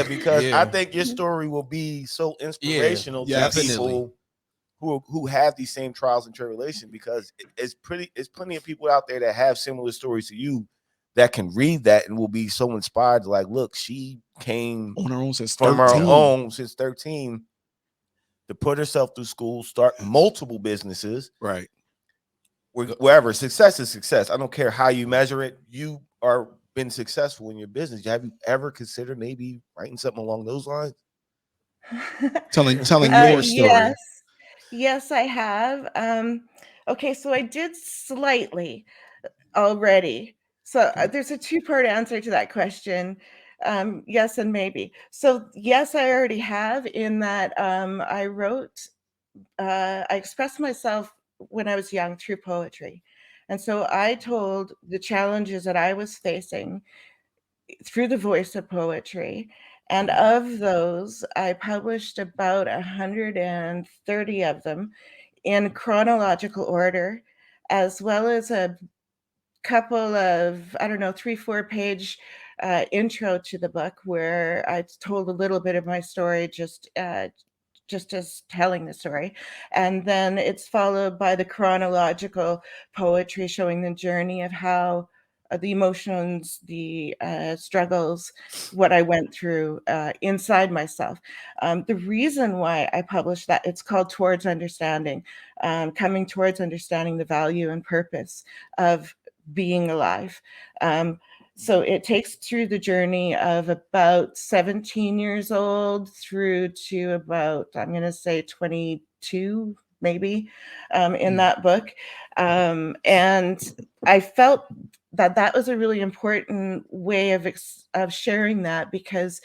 [SPEAKER 3] Because
[SPEAKER 1] I
[SPEAKER 3] think your story will be so inspirational to people who have these same trials and tribulations. Because it's plenty of people out there that have similar stories to you that can read that and will be so inspired. Like, look, she came
[SPEAKER 1] on her own since
[SPEAKER 3] from
[SPEAKER 1] 13.
[SPEAKER 3] her own since 13 to put herself through school, start multiple businesses.
[SPEAKER 1] Right.
[SPEAKER 3] Wherever success is success. I don't care how you measure it. You are been successful in your business. Have you ever considered maybe writing something along those lines?
[SPEAKER 1] telling your story.
[SPEAKER 4] Yes, I have. Okay, so I did slightly already. So there's a 2-part answer to that question. Yes and maybe. So yes, I already have, in that I expressed myself when I was young through poetry. And so I told the challenges that I was facing through the voice of poetry. And of those, I published about 130 of them in chronological order, as well as a couple of 3-4 page intro to the book where I told a little bit of my story, just as telling the story, and then it's followed by the chronological poetry showing the journey of how the emotions, the struggles, what I went through inside myself. The reason why I published that, it's called Towards Understanding, coming towards understanding the value and purpose of being alive. So it takes through the journey of about 17 years old through to about, I'm going to say 22, maybe, in that book. And I felt that was a really important way of sharing that, because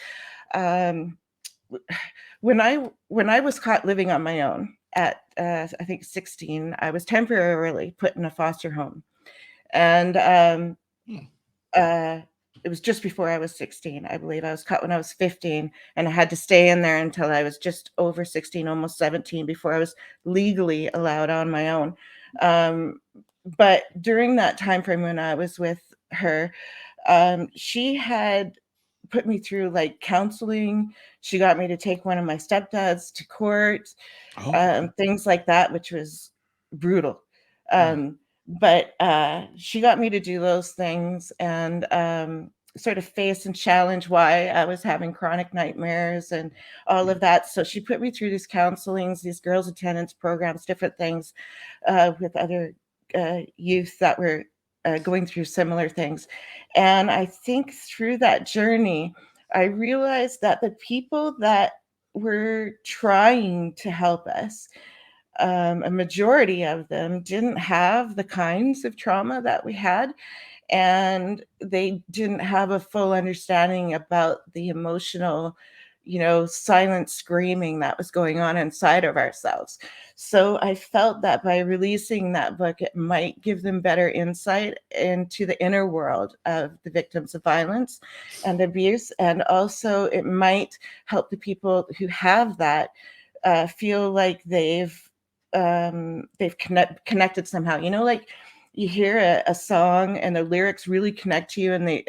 [SPEAKER 4] when I was caught living on my own at I think 16, I was temporarily put in a foster home, and it was just before I was 16, I believe. I was caught when I was 15, and I had to stay in there until I was just over 16, almost 17, before I was legally allowed on my own. But during that time frame when I was with her, she had put me through like counseling. She got me to take one of my stepdads to court, things like that, which was brutal. But she got me to do those things and sort of face and challenge why I was having chronic nightmares and all of that. So she put me through these counselings, these girls' attendance programs, different things with other youth that were going through similar things. And I think through that journey, I realized that the people that were trying to help us, a majority of them didn't have the kinds of trauma that we had, and they didn't have a full understanding about the emotional, silent screaming that was going on inside of ourselves. So I felt that by releasing that book, it might give them better insight into the inner world of the victims of violence and abuse. And also it might help the people who have that feel like they've connected somehow. Like you hear a song and the lyrics really connect to you, and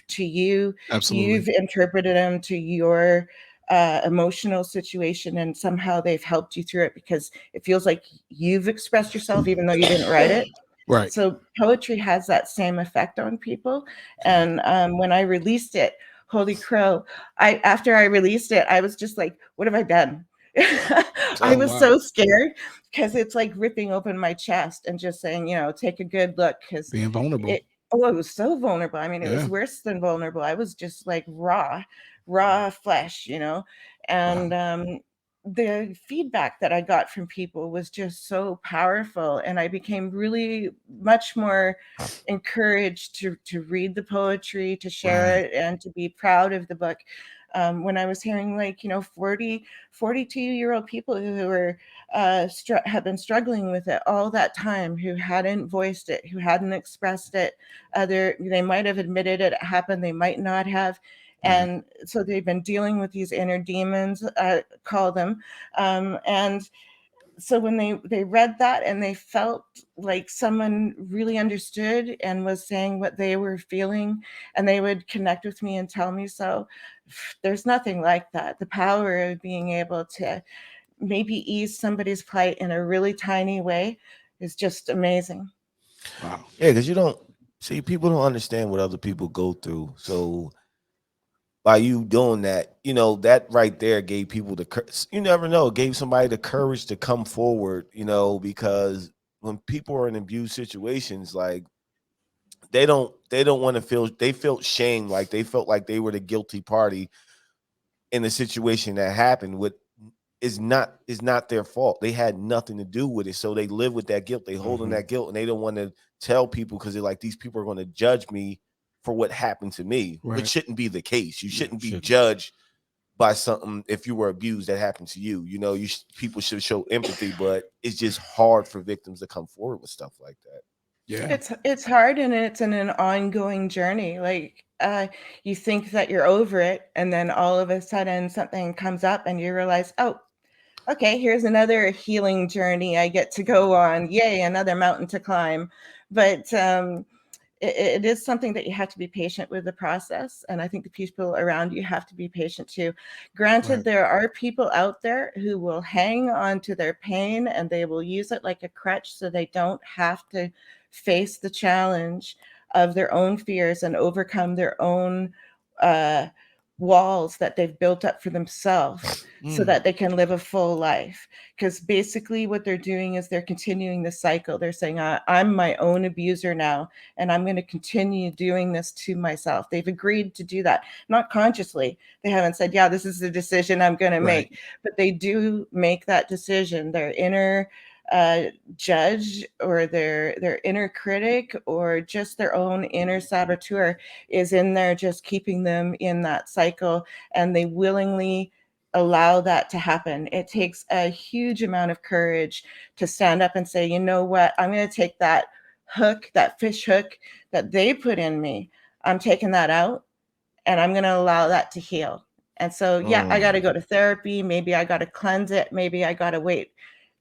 [SPEAKER 4] to you,
[SPEAKER 1] Absolutely.
[SPEAKER 4] you've interpreted them to your emotional situation, and somehow they've helped you through it because it feels like you've expressed yourself even though you didn't write it.
[SPEAKER 1] Right.
[SPEAKER 4] So poetry has that same effect on people. And when I released it, holy crow, after I released it, I was just like, what have I done? I was so scared because it's like ripping open my chest and just saying, take a good look, because
[SPEAKER 1] Being vulnerable.
[SPEAKER 4] it was so vulnerable. I mean, it was worse than vulnerable. I was just like raw flesh, and the feedback that I got from people was just so powerful, and I became really much more encouraged to read the poetry, to share it, and to be proud of the book. When I was hearing 42-year-old people who were have been struggling with it all that time, who hadn't voiced it, who hadn't expressed it, they might have admitted it happened, they might not have. And so they've been dealing with these inner demons, call them. And so when they read that and they felt like someone really understood and was saying what they were feeling, and they would connect with me and tell me so, there's nothing like that. The power of being able to maybe ease somebody's plight in a really tiny way is just amazing.
[SPEAKER 3] Wow. Yeah, because people don't understand what other people go through. So by you doing that, that right there gave people you never know, gave somebody the courage to come forward, because when people are in abuse situations, like they don't want to they felt shame, like they felt like they were the guilty party in the situation that happened. With is not their fault. They had nothing to do with it. So they live with that guilt. They hold on that guilt, and they don't want to tell people because they're like, these people are going to judge me for what happened to me, which shouldn't be the case. You shouldn't be judged by something if you were abused that happened to you. People should show empathy, but it's just hard for victims to come forward with stuff like that.
[SPEAKER 1] Yeah,
[SPEAKER 4] it's hard, and it's an ongoing journey. Like you think that you're over it, and then all of a sudden something comes up and you realize, oh, okay, here's another healing journey I get to go on. Yay, another mountain to climb. But it is something that you have to be patient with the process. And I think the people around you have to be patient too. Granted, there are people out there who will hang on to their pain and they will use it like a crutch so they don't have to face the challenge of their own fears and overcome their own walls that they've built up for themselves so that they can live a full life. Because basically what they're doing is they're continuing the cycle. They're saying, I'm my own abuser now, and I'm going to continue doing this to myself. They've agreed to do that, not consciously. They haven't said, yeah, this is the decision I'm going to make, but they do make that decision. Their inner judge or their inner critic or just their own inner saboteur is in there just keeping them in that cycle, and they willingly allow that to happen. It takes a huge amount of courage to stand up and say, you know what, I'm going to take that hook, that fish hook that they put in me, I'm taking that out and I'm going to allow that to heal. And so, yeah, I got to go to therapy. Maybe I got to cleanse it. Maybe I got to wait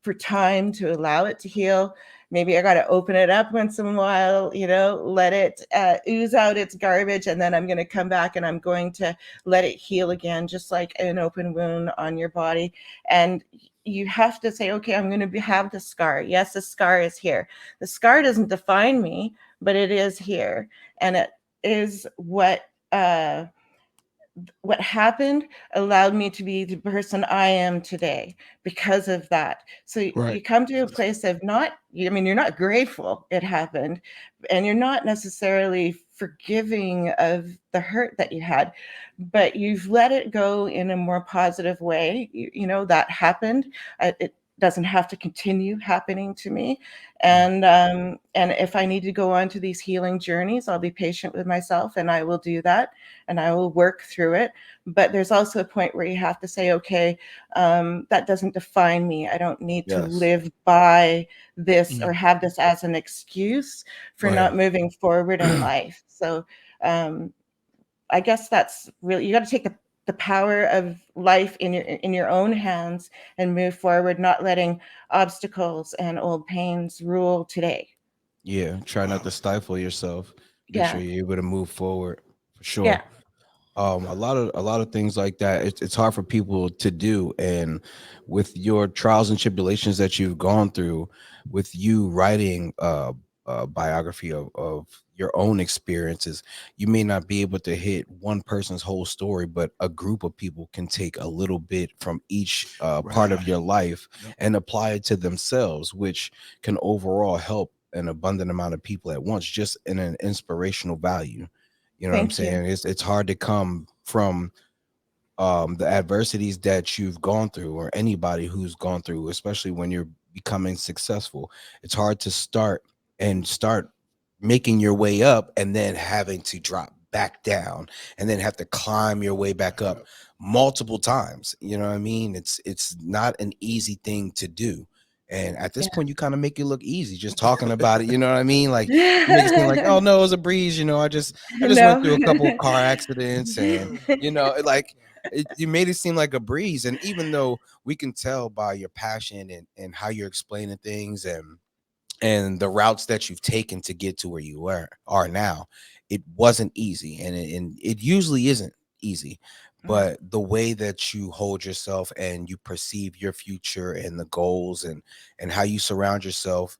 [SPEAKER 4] for time to allow it to heal. Maybe I got to open it up once in a while, let it ooze out its garbage. And then I'm going to come back and I'm going to let it heal again, just like an open wound on your body. And you have to say, okay, I'm going to have the scar. Yes, the scar is here. The scar doesn't define me, but it is here. And it is what happened allowed me to be the person I am today because of that. So
[SPEAKER 1] Right.
[SPEAKER 4] you come to a place of you're not grateful it happened, and you're not necessarily forgiving of the hurt that you had, but you've let it go in a more positive way. That happened. It doesn't have to continue happening to me. And if I need to go on to these healing journeys, I'll be patient with myself and I will do that and I will work through it. But there's also a point where you have to say, okay, that doesn't define me. I don't need to live by this or have this as an excuse for not moving forward in life. So I guess that's really, you got to take the power of life in your own hands and move forward, not letting obstacles and old pains rule today.
[SPEAKER 2] Yeah, try not to stifle yourself. Make sure
[SPEAKER 4] Yeah.
[SPEAKER 2] you're able to move forward for sure.
[SPEAKER 4] Yeah.
[SPEAKER 2] A lot of things like that. It's hard for people to do, and with your trials and tribulations that you've gone through, with you writing a biography of your own experiences, you may not be able to hit one person's whole story, but a group of people can take a little bit from each part of your life and apply it to themselves, which can overall help an abundant amount of people at once, just in an inspirational value. You know what I'm
[SPEAKER 4] Thank you.
[SPEAKER 2] saying? It's hard to come from the adversities that you've gone through, or anybody who's gone through, especially when you're becoming successful. It's hard to start making your way up and then having to drop back down and then have to climb your way back up multiple times. You know what I mean? It's not an easy thing to do. And at this point, you kind of make it look easy just talking about it. You know what I mean? Like, you make it seem like, oh no, it was a breeze. I just went through a couple of car accidents, and like you made it seem like a breeze. And even though we can tell by your passion and how you're explaining things and the routes that you've taken to get to where you are now, it wasn't easy, and it usually isn't easy. But the way that you hold yourself and you perceive your future and the goals and how you surround yourself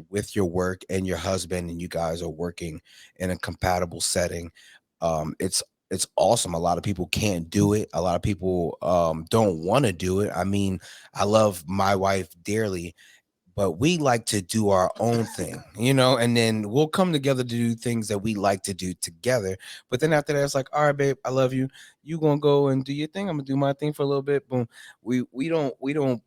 [SPEAKER 2] with your work and your husband, and you guys are working in a compatible setting, it's awesome. A lot of people can't do it. A lot of people don't want to do it. I mean, I love my wife dearly, but we like to do our own thing, and then we'll come together to do things that we like to do together. But then after that, it's like, all right, babe, I love you. You gonna go and do your thing. I'm gonna do my thing for a little bit. Boom. We don't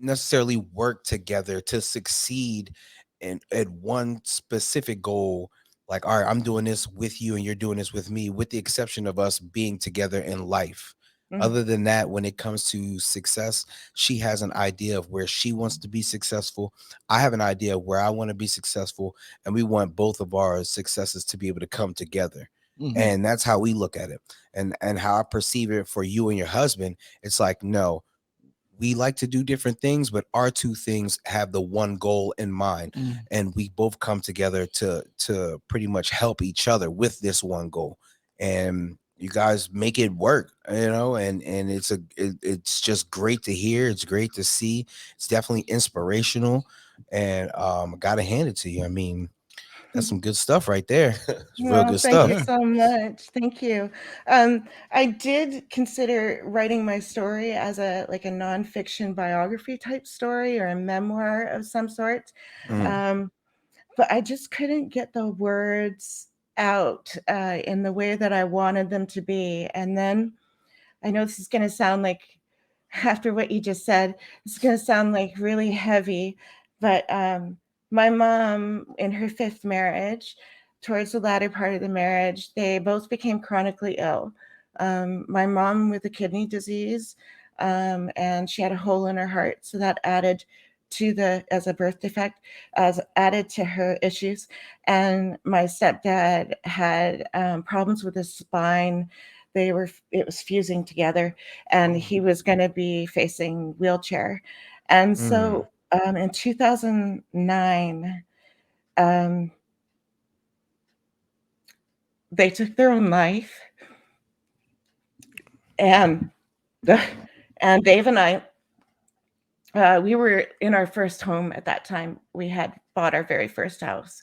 [SPEAKER 2] necessarily work together to succeed at one specific goal. Like, all right, I'm doing this with you and you're doing this with me, with the exception of us being together in life. Other than that, when it comes to success, she has an idea of where she wants to be successful. I have an idea of where I want to be successful, and we want both of our successes to be able to come together. And that's how we look at it. And how I perceive it for you and your husband, it's like, no, we like to do different things, but our two things have the one goal in mind. And we both come together to pretty much help each other with this one goal. And you guys make it work, and it's just great to hear. It's great to see. It's definitely inspirational. And I gotta hand it to you. I mean, that's some good stuff right there. It's real
[SPEAKER 4] Well,
[SPEAKER 2] good
[SPEAKER 4] thank
[SPEAKER 2] stuff.
[SPEAKER 4] you so much. Thank you. I did consider writing my story as a nonfiction biography type story or a memoir of some sort. But I just couldn't get the words out in the way that I wanted them to be. And then I know this is going to sound like, after what you just said, it's going to sound like really heavy, but my mom, in her fifth marriage, towards the latter part of the marriage, they both became chronically ill. My mom with a kidney disease, and she had a hole in her heart. So that added to as a birth defect, added to her issues. And my stepdad had problems with his spine. It was fusing together, and he was going to be facing wheelchair. And so in 2009, they took their own life. And Dave and I, we were in our first home at that time. We had bought our very first house,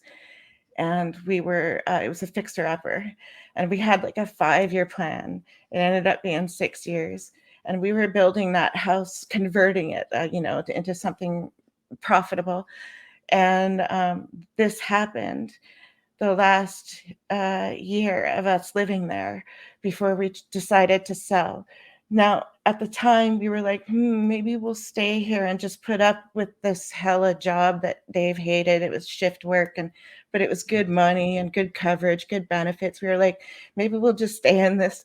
[SPEAKER 4] and we were, it was a fixer upper, and we had like a 5-year plan. It ended up being 6 years, and we were building that house, converting it, into something profitable. And this happened the last year of us living there before we decided to sell. Now, at the time, we were like, maybe we'll stay here and just put up with this hella job that Dave hated. It was shift work, but it was good money and good coverage, good benefits. We were like, maybe we'll just stay in this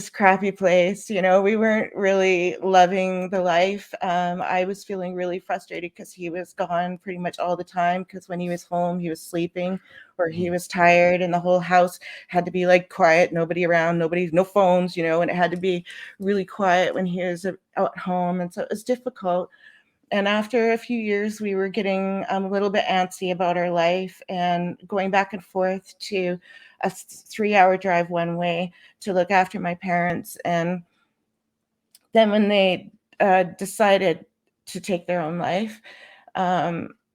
[SPEAKER 4] crappy place. We weren't really loving the life. I was feeling really frustrated because he was gone pretty much all the time, because when he was home, he was sleeping or he was tired, and the whole house had to be like quiet, nobody around, no phones, and it had to be really quiet when he was at home. And so it was difficult. And after a few years, we were getting a little bit antsy about our life and going back and forth to a 3-hour drive one way to look after my parents. And then when they decided to take their own life,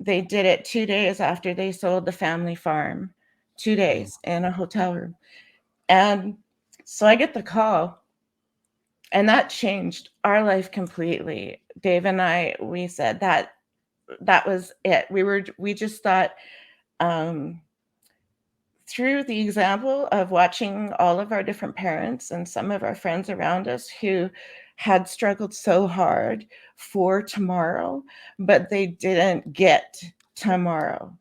[SPEAKER 4] they did it 2 days after they sold the family farm, 2 days in a hotel room. And so I get the call, and that changed our life completely. Dave and I, we said that was it. We just thought, through the example of watching all of our different parents and some of our friends around us who had struggled so hard for tomorrow, but they didn't get tomorrow.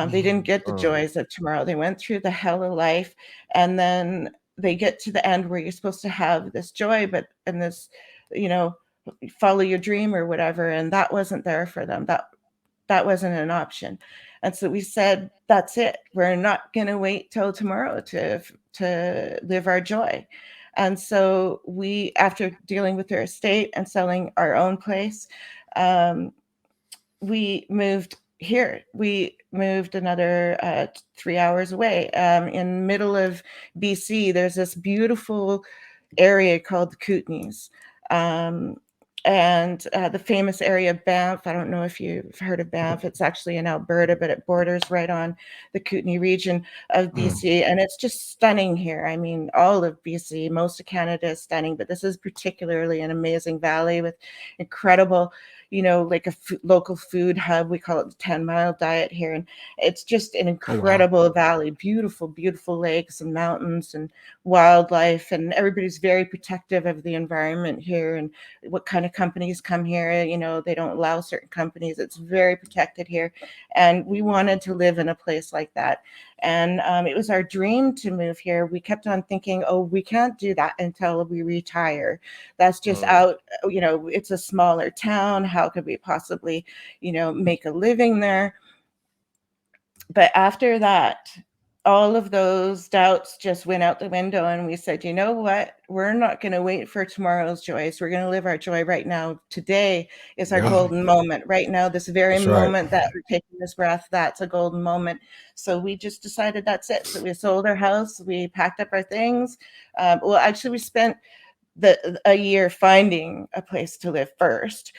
[SPEAKER 4] They didn't get the joys of tomorrow. They went through the hell of life, and then they get to the end where you're supposed to have this joy, and this, follow your dream or whatever, and that wasn't there for them. That wasn't an option. And so we said, that's it. We're not going to wait till tomorrow to live our joy. And so we, after dealing with their estate and selling our own place, we moved here. We moved another 3 hours away. In middle of BC, there's this beautiful area called the Kootenays. And the famous area of Banff. I don't know if you've heard of Banff. It's actually in Alberta, but it borders right on the Kootenay region of BC. And it's just stunning here. I mean, all of BC, most of Canada is stunning, but this is particularly an amazing valley with incredible, like a local food hub. We call it the 10-mile diet here. And it's just an incredible valley, beautiful, beautiful lakes and mountains and wildlife. And everybody's very protective of the environment here and what kind of companies come here. They don't allow certain companies. It's very protected here. And we wanted to live in a place like that. And it was our dream to move here. We kept on thinking, we can't do that until we retire. That's just out, it's a smaller town. How could we possibly, make a living there? But after that, all of those doubts just went out the window, and we said, you know what? We're not going to wait for tomorrow's joys. We're going to live our joy right now. Today is our golden moment. Right now, this very moment that we're taking this breath, that's a golden moment. So we just decided that's it. So we sold our house. We packed up our things. Actually, we spent a year finding a place to live first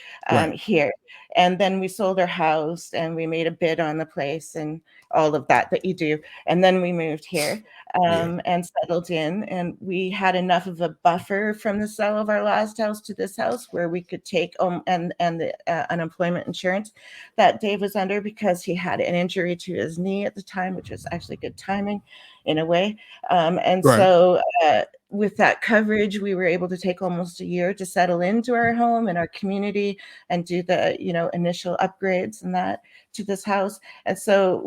[SPEAKER 4] here. And then we sold our house and we made a bid on the place and all of that you do. And then we moved here and settled in. And we had enough of a buffer from the sale of our last house to this house where we could take and the unemployment insurance that Dave was under, because he had an injury to his knee at the time, which was actually good timing in a way. So with that coverage, we were able to take almost a year to settle into our home and our community and do the, initial upgrades and that to this house. And so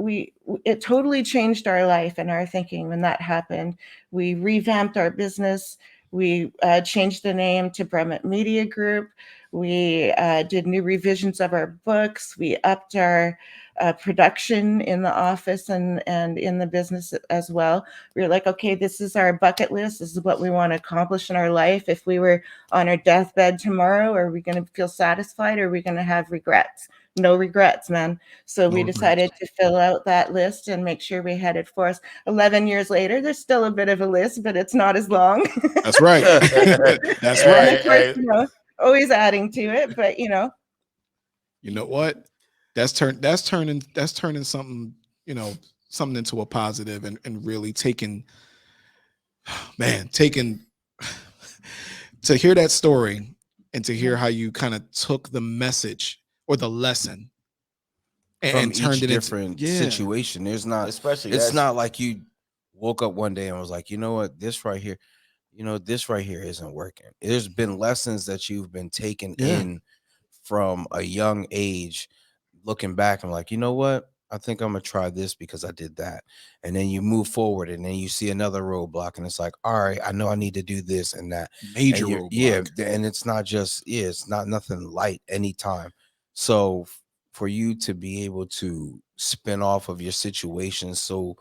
[SPEAKER 4] it totally changed our life and our thinking when that happened. We revamped our business. We changed the name to Brummet Media Group. We did new revisions of our books. We upped our production in the office and in the business as well. We were like, okay, this is our bucket list. This is what we want to accomplish in our life. If we were on our deathbed tomorrow, are we going to feel satisfied, or are we going to have regrets? No regrets, man. So we decided to fill out that list and make sure we had it for us. 11 years later, there's still a bit of a list, but it's not as long.
[SPEAKER 1] That's right. That's right.
[SPEAKER 4] And of course, always adding to it, but
[SPEAKER 1] You know what? That's turning something, something into a positive, and really taking to hear that story and to hear how you kind of took the message or the lesson and turned it
[SPEAKER 2] different
[SPEAKER 1] into
[SPEAKER 2] situation. There's not,
[SPEAKER 3] especially
[SPEAKER 2] it's not like you woke up one day and was like, you know what, this right here isn't working. There's been lessons that you've been taken in from a young age, looking back and like, you know what, I think I'm gonna try this because I did that. And then you move forward and then you see another roadblock and it's like, all right, I know I need to do this and that.
[SPEAKER 1] major
[SPEAKER 2] and
[SPEAKER 1] roadblock.
[SPEAKER 2] Yeah, and it's not just, it's not nothing light anytime. So for you to be able to spin off of your situation, so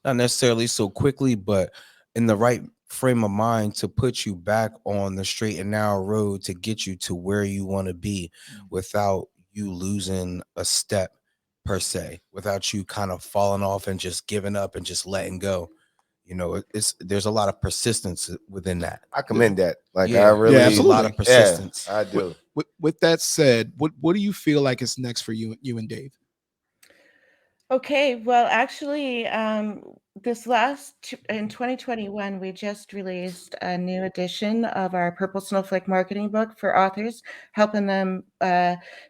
[SPEAKER 2] not necessarily so quickly, but in the right frame of mind to put you back on the straight and narrow road to get you to where you want to be without you losing a step per se, without you kind of falling off and just giving up and just letting go. There's a lot of persistence within that.
[SPEAKER 3] I commend that. Like,
[SPEAKER 2] Yeah,
[SPEAKER 3] I really,
[SPEAKER 2] there's a lot of persistence.
[SPEAKER 3] I do.
[SPEAKER 1] With that said, what do you feel like is next for you and Dave?
[SPEAKER 4] Okay, well, actually, in 2021, we just released a new edition of our Purple Snowflake marketing book for authors, helping them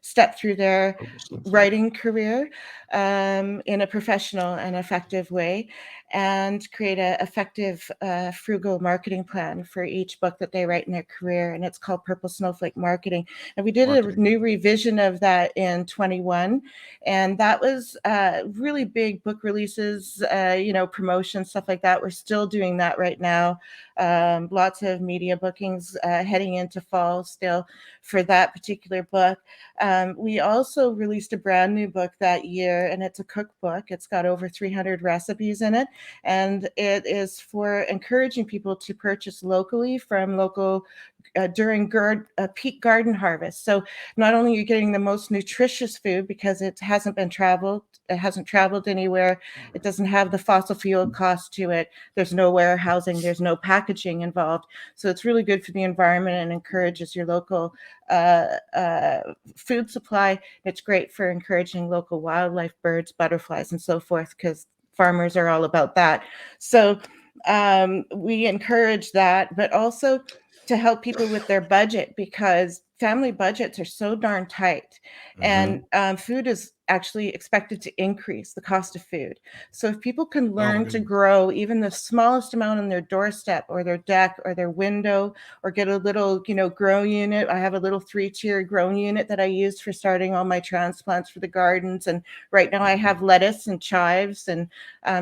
[SPEAKER 4] step through their writing career in a professional and effective way, and create an effective, frugal marketing plan for each book that they write in their career. And it's called Purple Snowflake Marketing. And we did a new revision of that in 21. And that was really big book releases, promotion, stuff like that. We're still doing that right now. Lots of media bookings heading into fall still for that particular book. We also released a brand new book that year, and it's a cookbook. It's got over 300 recipes in it, and it is for encouraging people to purchase locally from local during peak garden harvest. So not only are you getting the most nutritious food because it hasn't traveled anywhere, it doesn't have the fossil fuel cost to it, there's no warehousing, there's no packaging involved. So it's really good for the environment and encourages your local food supply. It's great for encouraging local wildlife, birds, butterflies, and so forth, because farmers are all about that. So we encourage that, but also to help people with their budget, because family budgets are so darn tight, and food is actually expected to increase, the cost of food. So if people can learn to grow even the smallest amount on their doorstep or their deck or their window, or get a little, grow unit. I have a little 3-tier grow unit that I use for starting all my transplants for the gardens. And right now I have lettuce and chives and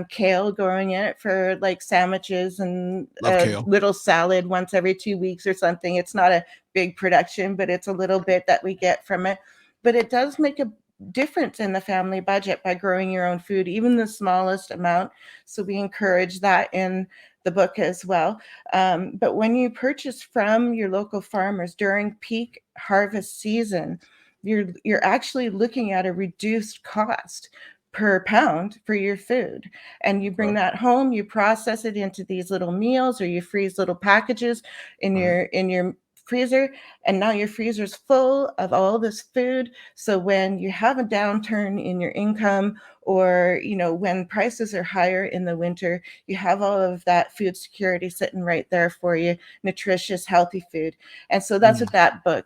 [SPEAKER 4] kale growing in it for like sandwiches and a little salad once every 2 weeks or something. It's not a big production, but it's a little bit that we get from it. But it does make a difference in the family budget by growing your own food, even the smallest amount. So we encourage that in the book as well. But when you purchase from your local farmers during peak harvest season, you're actually looking at a reduced cost per pound for your food. And you bring that home, you process it into these little meals, or you freeze little packages in your freezer, and now your freezer's full of all this food. So when you have a downturn in your income, or when prices are higher in the winter, you have all of that food security sitting right there for you, nutritious, healthy food. And so that's what that book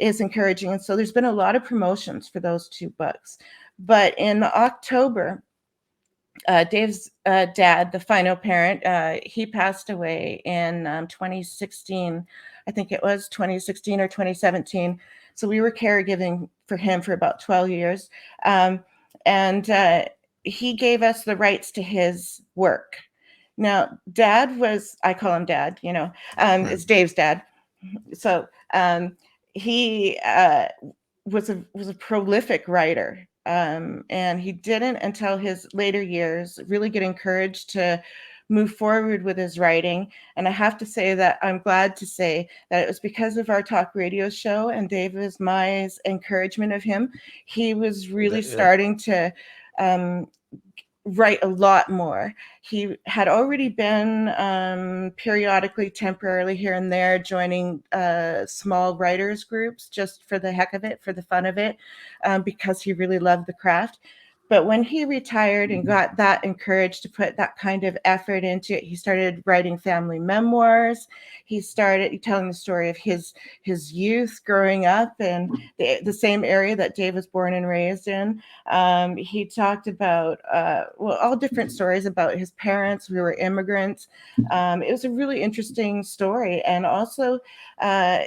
[SPEAKER 4] is encouraging. And so there's been a lot of promotions for those two books. But in October, Dave's dad, the final parent, he passed away in 2016. I think it was 2016 or 2017. So we were caregiving for him for about 12 years. And he gave us the rights to his work. Now, Dad was, I call him Dad,
[SPEAKER 1] Right.
[SPEAKER 4] it's Dave's dad. So he was a prolific writer. And he didn't until his later years really get encouraged to move forward with his writing. And I have to say that I'm glad to say that it was because of our talk radio show and David Mai's encouragement of him. He was really starting to write a lot more. He had already been periodically, temporarily here and there, joining small writers groups just for the heck of it, for the fun of it, because he really loved the craft. But when he retired and got that encouraged to put that kind of effort into it, he started writing family memoirs. He started telling the story of his youth growing up in the same area that Dave was born and raised in. He talked about, all different stories about his parents who were immigrants. It was a really interesting story. And also,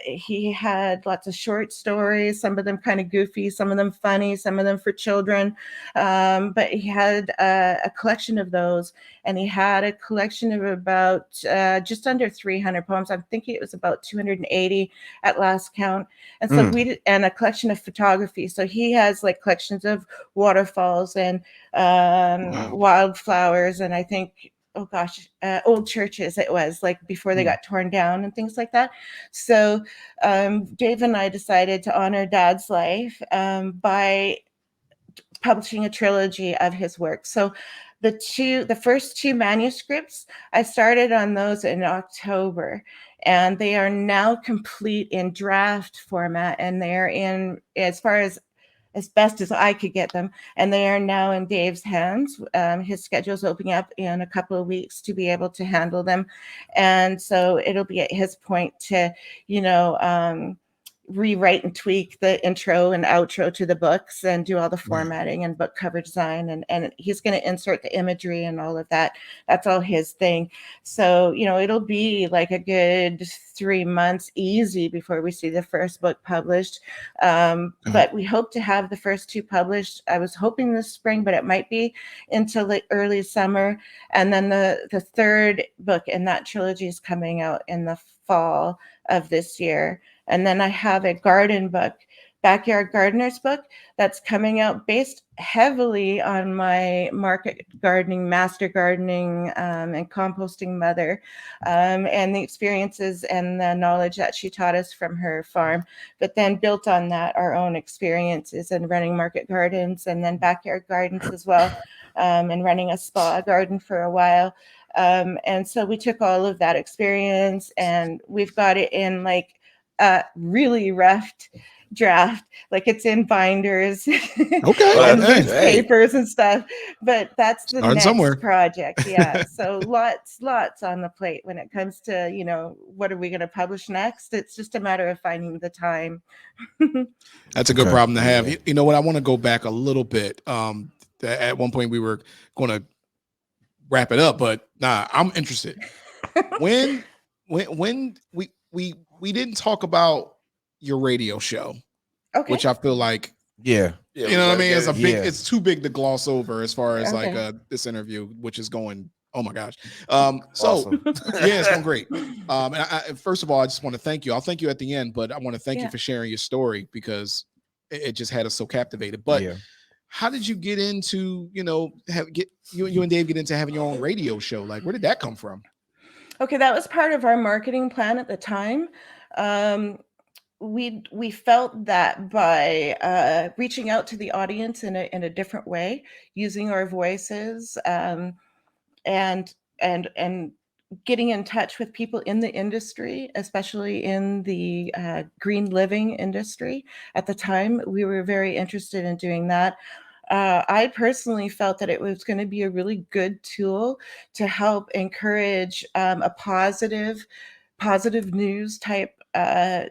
[SPEAKER 4] he had lots of short stories, some of them kind of goofy, some of them funny, some of them for children. But he had a collection of those, and he had a collection of about just under 300 poems. I'm thinking it was about 280 at last count. And so and a collection of photography. So he has like collections of waterfalls and wildflowers, and I think, old churches, it was like before they got torn down and things like that. So Dave and I decided to honor Dad's life by publishing a trilogy of his work. So the first two manuscripts, I started on those in October, and they are now complete in draft format, and they're in, as best as I could get them, and they are now in Dave's hands. His schedule's opening up in a couple of weeks to be able to handle them, and so it'll be at his point to, rewrite and tweak the intro and outro to the books and do all the formatting and book cover design, and he's going to insert the imagery and all of that. That's all his thing. So it'll be like a good 3 months easy before we see the first book published, but we hope to have the first two published. I was hoping this spring, but it might be until the early summer, and then the third book in that trilogy is coming out in the fall of this year. And then I have a garden book, Backyard Gardener's book, that's coming out based heavily on my market gardening, master gardening, and composting mother, and the experiences and the knowledge that she taught us from her farm. But then built on that, our own experiences in running market gardens and then backyard gardens as well, and running a spa garden for a while. And so we took all of that experience and we've got it in like really rough draft, like it's in binders and loose papers and stuff, but that's the next project. Yeah. So lots on the plate when it comes to what are we going to publish next. It's just a matter of finding the time.
[SPEAKER 1] That's a good problem to have. You know what, I want to go back a little bit. At one point we were going to wrap it up, but I'm interested. when we didn't talk about your radio show, which I feel like, you know what I mean? It's it's too big to gloss over as far as like this interview, which is going, oh my gosh. Awesome. It's going great. And first of all, I just want to thank you. I'll thank you at the end, but I want to thank you for sharing your story because it just had us so captivated. But how did you get into, get you and Dave get into having your own radio show? Like, where did that come from?
[SPEAKER 4] Okay, that was part of our marketing plan at the time. We felt that by reaching out to the audience in a different way, using our voices, and getting in touch with people in the industry, especially in the green living industry. At the time, we were very interested in doing that. I personally felt that it was going to be a really good tool to help encourage a positive news type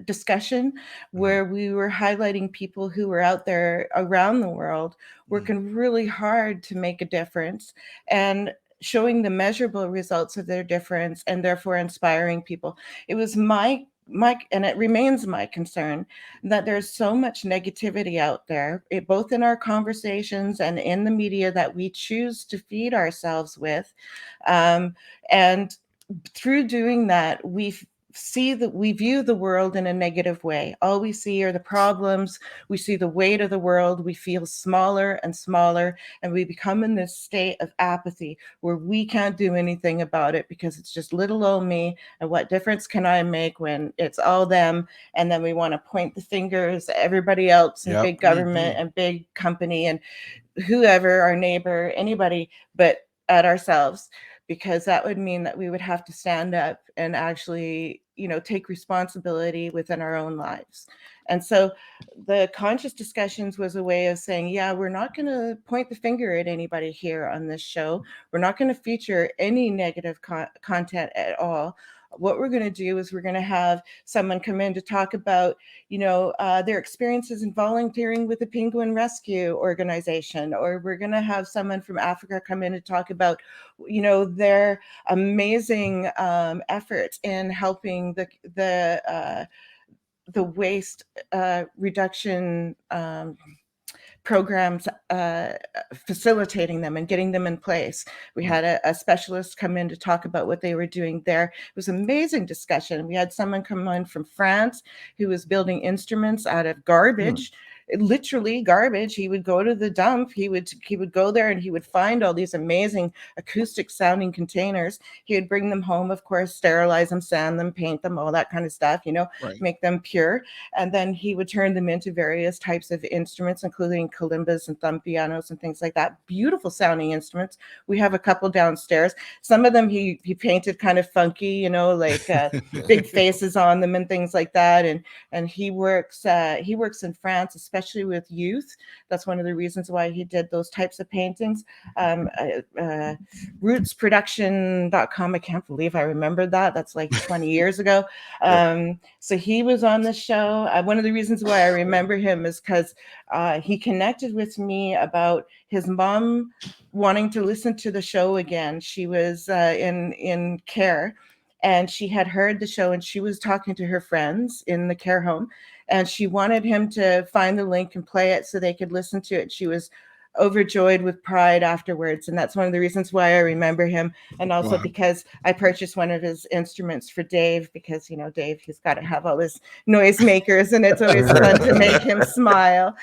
[SPEAKER 4] discussion where we were highlighting people who were out there around the world working really hard to make a difference and showing the measurable results of their difference and therefore inspiring people. It was my and it remains my concern that there's so much negativity out there, both in our conversations and in the media that we choose to feed ourselves with. And through doing that, we view the world in a negative way. All we see are the problems. We see the weight of the world. We feel smaller and smaller, and we become in this state of apathy where we can't do anything about it because it's just little old me. And what difference can I make when it's all them? And then we want to point the fingers at everybody else and big government and big company and whoever, our neighbor, anybody, but at ourselves, because that would mean that we would have to stand up and actually, take responsibility within our own lives. And so the conscious discussions was a way of saying, yeah, we're not going to point the finger at anybody here on this show. We're not going to feature any negative content at all. What we're going to do is we're going to have someone come in to talk about, their experiences in volunteering with the Penguin Rescue Organization, or we're going to have someone from Africa come in to talk about, their amazing efforts in helping the waste reduction programs, facilitating them and getting them in place. We had a specialist come in to talk about what they were doing there. It was an amazing discussion. We had someone come in from France who was building instruments out of garbage. Literally garbage. He would go to the dump. He would go there and he would find all these amazing acoustic sounding containers. He would bring them home, of course, sterilize them, sand them, paint them, all that kind of stuff, make them pure. And then he would turn them into various types of instruments, including kalimbas and thumb pianos and things like that. Beautiful sounding instruments. We have a couple downstairs. Some of them he painted kind of funky, like big faces on them and things like that. And he works in France, especially with youth. That's one of the reasons why he did those types of paintings. Rootsproduction.com. I can't believe I remembered that. That's like 20 years ago. So he was on the show. One of the reasons why I remember him is because he connected with me about his mom wanting to listen to the show again. She was in care, and she had heard the show, and she was talking to her friends in the care home, and she wanted him to find the link and play it so they could listen to it. She was overjoyed with pride afterwards, and that's one of the reasons why I remember him. And also because I purchased one of his instruments for Dave, because Dave, he's got to have all his noisemakers, and it's always fun to make him smile.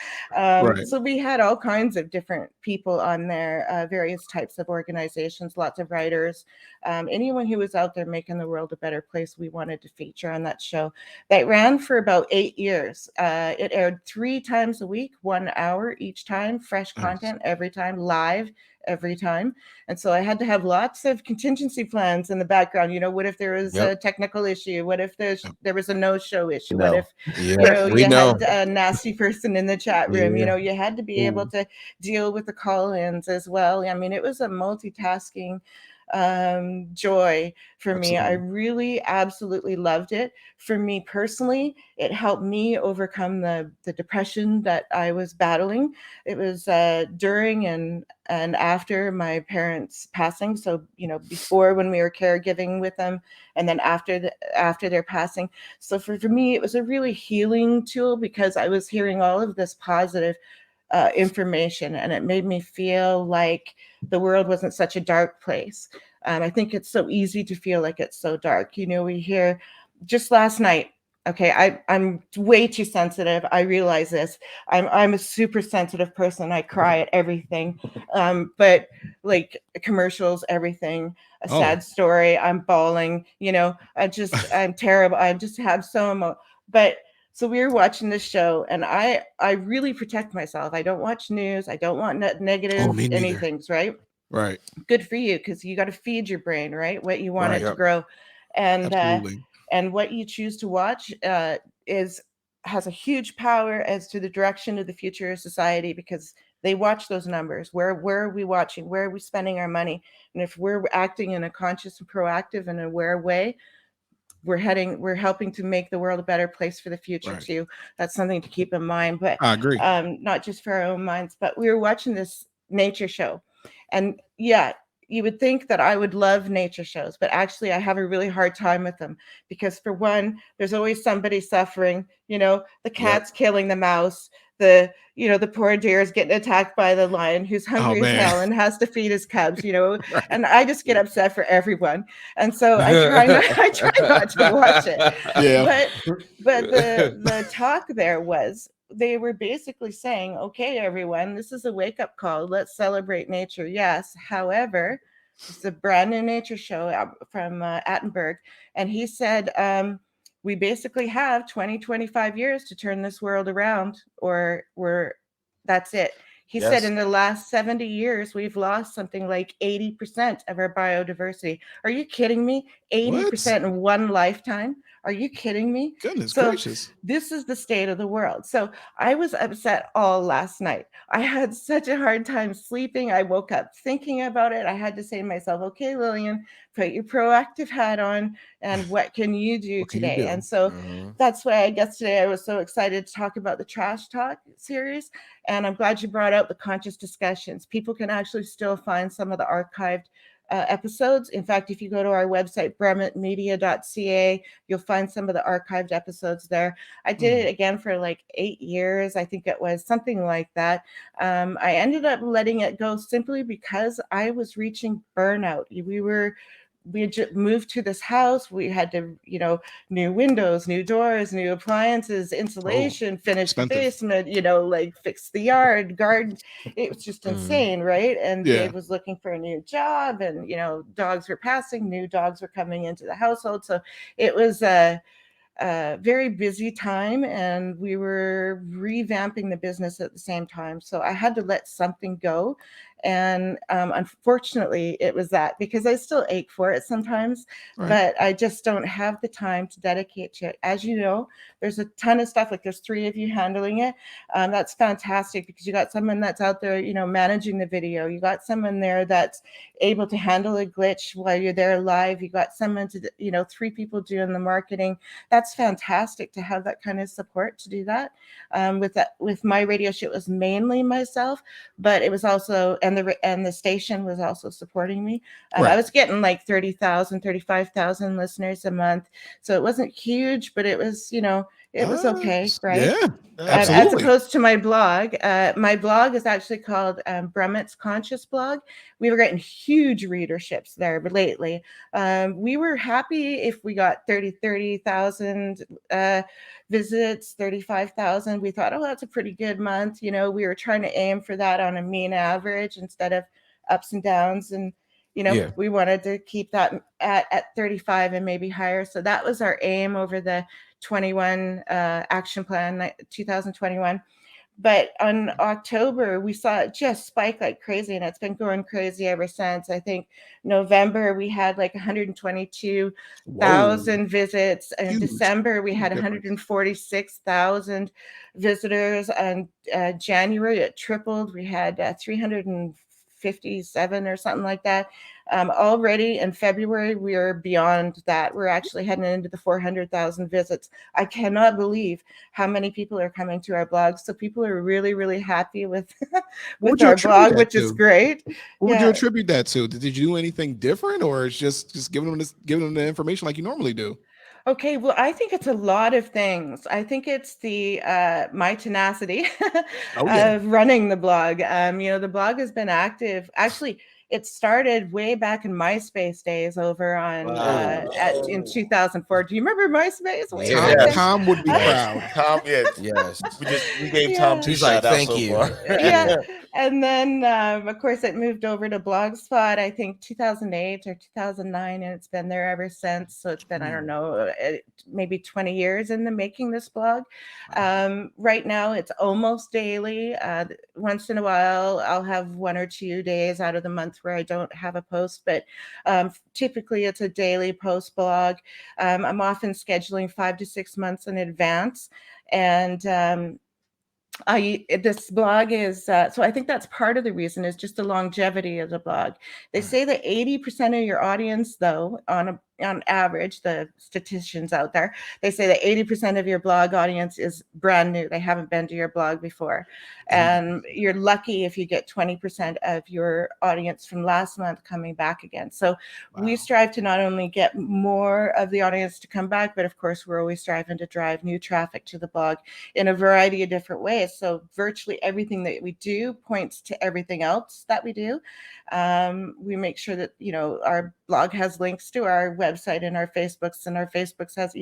[SPEAKER 4] So we had all kinds of different people on there, various types of organizations, lots of writers, anyone who was out there making the world a better place. We wanted to feature on that show that ran for about 8 years. It aired 3 times a week, 1 hour each time, fresh content every time, live every time. And so I had to have lots of contingency plans in the background. What if there was a technical issue? What if there was a no-show issue? What if you had a nasty person in the chat room? You had to be able to deal with the call-ins as well. I mean, it was a multitasking joy for me. I really absolutely loved it. For me personally, it helped me overcome the depression that I was battling. It was during and after my parents' passing. So before, when we were caregiving with them, and then after their passing. So for me, it was a really healing tool, because I was hearing all of this positive information, and it made me feel like the world wasn't such a dark place. I think it's so easy to feel like it's so dark. We hear just last night. Okay, I'm way too sensitive. I realize this. I'm a super sensitive person. I cry at everything, but like commercials, everything, a sad story, I'm bawling. I'm terrible. I just have so but. So we were watching this show, and I really protect myself. I don't watch news. I don't want negative anythings, right?
[SPEAKER 1] Right.
[SPEAKER 4] Good for you, because you got to feed your brain, right? What you want it to grow. And what you choose to watch has a huge power as to the direction of the future of society, because they watch those numbers. Where are we watching? Where are we spending our money? And if we're acting in a conscious and proactive and aware way, we're helping to make the world a better place for the future too. That's something to keep in mind. But
[SPEAKER 1] I agree.
[SPEAKER 4] Not just for our own minds, but we were watching this nature show, and you would think that I would love nature shows, but actually I have a really hard time with them because, for one, there's always somebody suffering. The cat's killing the mouse. The poor deer is getting attacked by the lion who's hungry as hell and has to feed his cubs.
[SPEAKER 1] Right.
[SPEAKER 4] And I just get upset for everyone. And so I try not to watch it.
[SPEAKER 1] Yeah.
[SPEAKER 4] But the talk there was, they were basically saying, okay, everyone, this is a wake-up call. Let's celebrate nature. Yes. However, it's a brand new nature show from Attenberg. And he said, we basically have 25 years to turn this world around, or that's it. He said in the last 70 years, we've lost something like 80% of our biodiversity. Are you kidding me? 80% in one lifetime? Are you kidding me?
[SPEAKER 1] Goodness gracious.
[SPEAKER 4] This is the state of the world. So I was upset all last night. I had such a hard time sleeping. I woke up thinking about it. I had to say to myself, okay, Lillian, put your proactive hat on, and what can you do today? And so that's why I guess today I was so excited to talk about the Trash Talk series. And I'm glad you brought out the conscious discussions. People can actually still find some of the archived episodes. In fact, if you go to our website, brummetmedia.ca, you'll find some of the archived episodes there. I did it again for like 8 years. I think it was something like that. I ended up letting it go simply because I was reaching burnout. We had just moved to this house. We had to, new windows, new doors, new appliances, insulation, finish the basement, like fix the yard, garden. It was just insane, right? And Dave was looking for a new job, and, dogs were passing, new dogs were coming into the household. So it was a very busy time, and we were revamping the business at the same time. So I had to let something go. And unfortunately, it was that, because I still ache for it sometimes, but I just don't have the time to dedicate to it. As you know, there's a ton of stuff. Like, there's 3 of you handling it. That's fantastic, because you got someone that's out there, managing the video. You got someone there that's able to handle a glitch while you're there live. You got someone to, 3 people doing the marketing. That's fantastic to have that kind of support to do that. With my radio show, it was mainly myself, but it was also, and the station was also supporting me. I was getting like 30,000, 35,000 listeners a month. So it wasn't huge, but it was, it was okay, right?
[SPEAKER 1] Yeah,
[SPEAKER 4] As
[SPEAKER 1] absolutely.
[SPEAKER 4] opposed to my blog. My blog is actually called Brummet's Conscious Blog. We were getting huge readerships there, but lately we were happy if we got 30,000 visits, 35,000. We thought, oh, that's a pretty good month. We were trying to aim for that on a mean average instead of ups and downs. And we wanted to keep that at 35 and maybe higher. So that was our aim over the 21 action plan, 2021. But on October, we saw it just spike like crazy, and it's been going crazy ever since. I think November, we had like 122,000 visits. In December, we had 146,000 visitors. And January, it tripled. We had 357 or something like that. Already in February, we are beyond that. We're actually heading into the 400,000 visits. I cannot believe how many people are coming to our blog. So people are really, really happy with our blog, which is great.
[SPEAKER 1] What would you attribute that to? Did you do anything different, or it's just giving them the information like you normally do?
[SPEAKER 4] Okay, well, I think it's a lot of things. I think it's the my tenacity of running the blog. The blog has been active. Actually, it started way back in MySpace days over on in 2004. Do you remember MySpace?
[SPEAKER 1] Tom would be proud.
[SPEAKER 3] Tom,
[SPEAKER 2] yes.
[SPEAKER 3] We gave Tom 2 shout outs so far.
[SPEAKER 4] And then of course it moved over to Blogspot, I think 2008 or 2009, and it's been there ever since. So it's been, I don't know, maybe 20 years in the making, this blog. Right now it's almost daily. Once in a while I'll have 1 or 2 days out of the month where I don't have a post, but typically it's a daily post blog. I'm often scheduling 5 to 6 months in advance. And this blog is so I think that's part of the reason, is just the longevity of the blog. They say that 80% of your audience, though, on average, the statisticians out there, they say that 80% of your blog audience is brand new. They haven't been to your blog before. And you're lucky if you get 20% of your audience from last month coming back again. So we strive to not only get more of the audience to come back, but of course, we're always striving to drive new traffic to the blog in a variety of different ways. So virtually everything that we do points to everything else that we do. We make sure that, our blog has links to our website and our Facebooks, and our Facebooks has,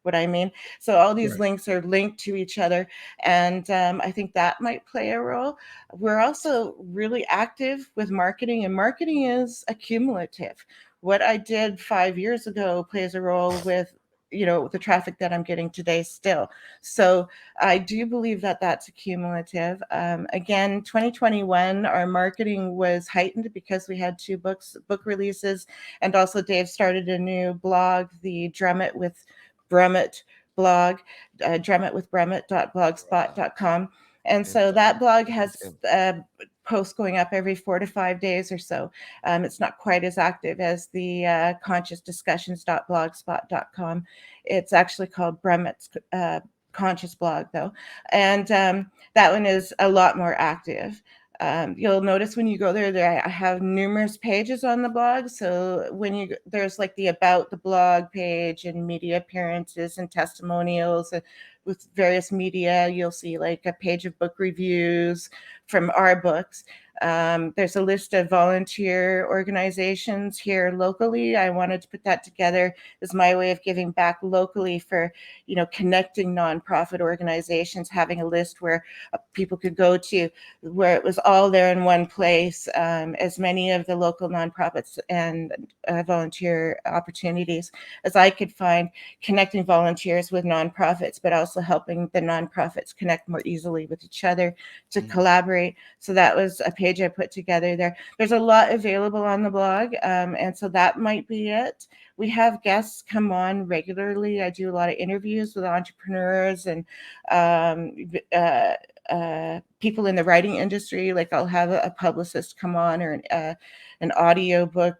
[SPEAKER 4] what I mean. So all these links are linked to each other. And I think that might play a role. We're also really active with marketing, and marketing is accumulative. What I did 5 years ago plays a role with the traffic that I'm getting today still. So I do believe that that's cumulative. Again, 2021, our marketing was heightened because we had 2 book releases, and also Dave started a new blog, the Brummet with Brummet blog, drummetwithbrummet.blogspot.com. And so that blog has posts going up every 4 to 5 days or so. It's not quite as active as the consciousdiscussions.blogspot.com. It's actually called Brummet's Conscious Blog, though. And that one is a lot more active. You'll notice when you go there, I have numerous pages on the blog. So there's like the About the Blog page and media appearances and testimonials, and with various media, you'll see like a page of book reviews from our books. There's a list of volunteer organizations here locally. I wanted to put that together as my way of giving back locally for, connecting nonprofit organizations, having a list where people could go to, where it was all there in one place, as many of the local nonprofits and volunteer opportunities as I could find, connecting volunteers with nonprofits, but also helping the nonprofits connect more easily with each other to collaborate. So that was a page I put together there. There's a lot available on the blog, and so that might be it. We have guests come on regularly. I do a lot of interviews with entrepreneurs and people in the writing industry. Like I'll have a publicist come on, or an audiobook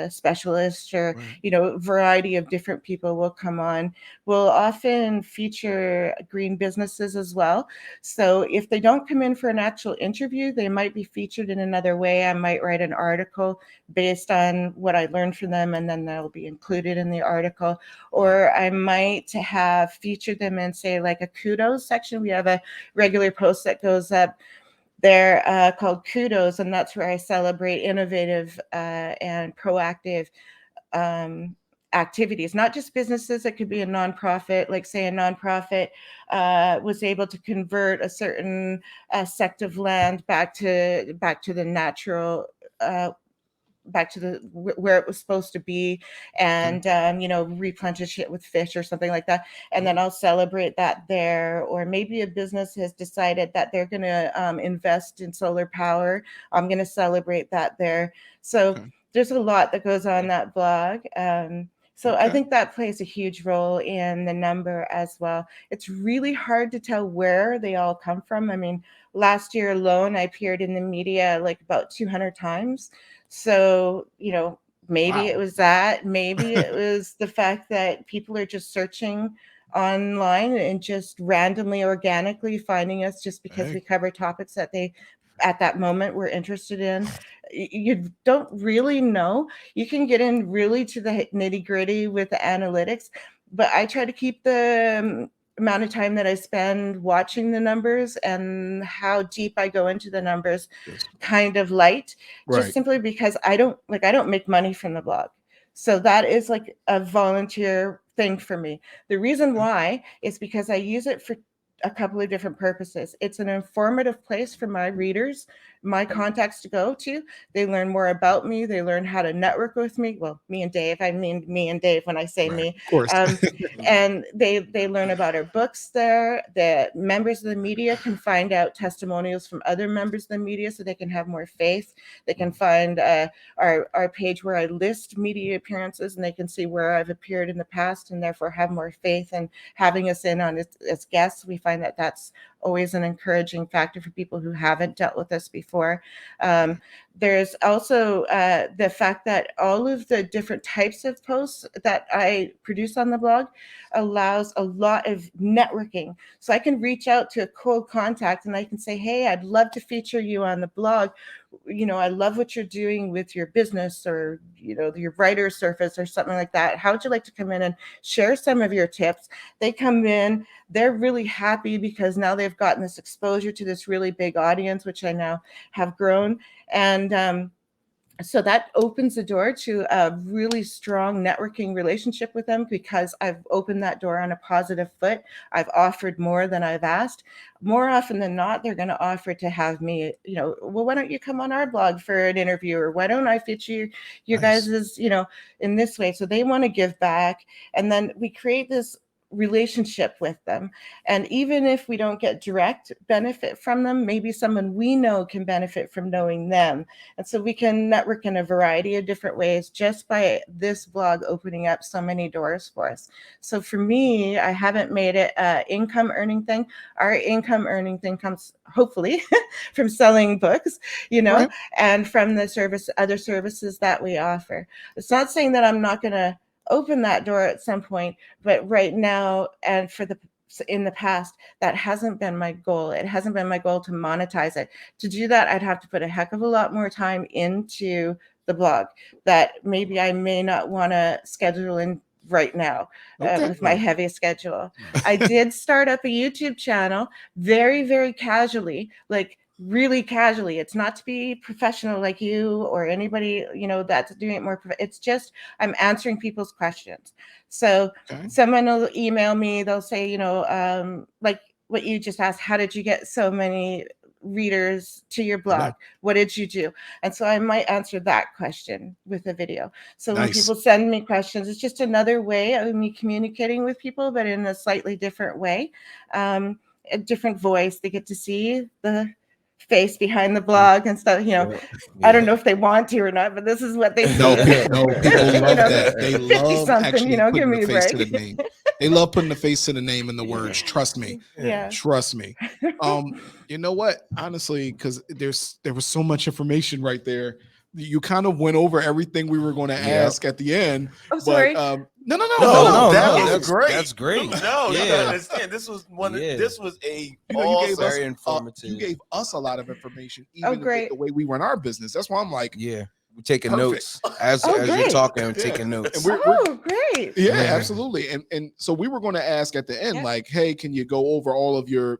[SPEAKER 4] specialist, or a variety of different people will come on. We'll often feature green businesses as well. So if they don't come in for an actual interview, they might be featured in another way. I might write an article based on what I learned from them, and then that'll be included in the article. Or I might have featured them in, say, like a kudos section. We have a regular post that goes up there called Kudos, and that's where I celebrate innovative and proactive activities, not just businesses. It could be a nonprofit, like say a nonprofit was able to convert a certain sect of land back to the natural, back to the where it was supposed to be, and replenish it with fish or something like that, and then I'll celebrate that there. Or maybe a business has decided that they're going to invest in solar power. I'm going to celebrate that there. So there's a lot that goes on that blog. So I think that plays a huge role in the number as well. It's really hard to tell where they all come from. I mean, last year alone, I appeared in the media like about 200 times. So, maybe it was that, maybe it was the fact that people are just searching online and just randomly, organically finding us just because we cover topics that they at that moment were interested in. You don't really know. You can get in really to the nitty gritty with the analytics, but I try to keep the amount of time that I spend watching the numbers and how deep I go into the numbers kind of light, just simply because I don't make money from the blog. So that is like a volunteer thing for me. The reason why is because I use it for a couple of different purposes. It's an informative place for my readers, my contacts to go to. They learn more about me. They learn how to network with me. Well, me and Dave, I mean me and Dave when I say me.
[SPEAKER 1] Of course.
[SPEAKER 4] And they learn about our books there. The members of the media can find out testimonials from other members of the media so they can have more faith. They can find our page where I list media appearances, and they can see where I've appeared in the past, and therefore have more faith in having us in on as guests. We find that that's always an encouraging factor for people who haven't dealt with this before. There's also the fact that all of the different types of posts that I produce on the blog allows a lot of networking. So I can reach out to a cold contact and I can say, hey, I'd love to feature you on the blog. I love what you're doing with your business, or, your writer surface or something like that. How would you like to come in and share some of your tips? They come in, they're really happy because now they've gotten this exposure to this really big audience, which I now have grown. And so that opens the door to a really strong networking relationship with them, because I've opened that door on a positive foot. I've offered more than I've asked. More often than not, they're going to offer to have me, well, why don't you come on our blog for an interview? Or why don't I feature your
[SPEAKER 1] Nice.
[SPEAKER 4] guys's, in this way? So they want to give back. And then we create this relationship with them. And even if we don't get direct benefit from them, maybe someone we know can benefit from knowing them. And so we can network in a variety of different ways just by this blog opening up so many doors for us. So for me, I haven't made it an income earning thing. Our income earning thing comes hopefully from selling books,
[SPEAKER 1] Right.
[SPEAKER 4] and from the other services that we offer. It's not saying that I'm not going to open that door at some point, but right now, and in the past, that hasn't been my goal. It hasn't been my goal to monetize it. To do that, I'd have to put a heck of a lot more time into the blog that maybe I may not want to schedule in right now with my heavy schedule. I did start up a YouTube channel very, very casually, like really casually. It's not to be professional like you or anybody, that's doing it more. It's just I'm answering people's questions. So someone will email me, they'll say, like what you just asked, how did you get so many readers to your blog? What did you do? And so I might answer that question with a video. So when people send me questions, it's just another way of me communicating with people, but in a slightly different way, a different voice. They get to see the face behind the blog and stuff. I don't know if they want to or not, but this is what they see.
[SPEAKER 1] No, people love that. They love actually
[SPEAKER 4] give me
[SPEAKER 1] putting the
[SPEAKER 4] a
[SPEAKER 1] face
[SPEAKER 4] break.
[SPEAKER 1] to the name. They love putting the face to the name and the words. Trust me.
[SPEAKER 4] Yeah.
[SPEAKER 1] Trust me. You know what? Honestly, because there was so much information right there. You kind of went over everything we were going to ask at the end.
[SPEAKER 4] Oh, sorry.
[SPEAKER 1] But
[SPEAKER 3] No,
[SPEAKER 2] that's
[SPEAKER 3] great.
[SPEAKER 2] That's great.
[SPEAKER 3] No, you gotta understand. This was this was a
[SPEAKER 1] you gave us
[SPEAKER 2] very informative.
[SPEAKER 1] You gave us a lot of information, even
[SPEAKER 4] great.
[SPEAKER 1] the way we run our business. That's why I'm like,
[SPEAKER 2] we're taking
[SPEAKER 1] Perfect.
[SPEAKER 2] notes as you're talking. We're taking notes.
[SPEAKER 4] Great.
[SPEAKER 1] Yeah, absolutely. And so we were going to ask at the end, like, hey, can you go over all of your,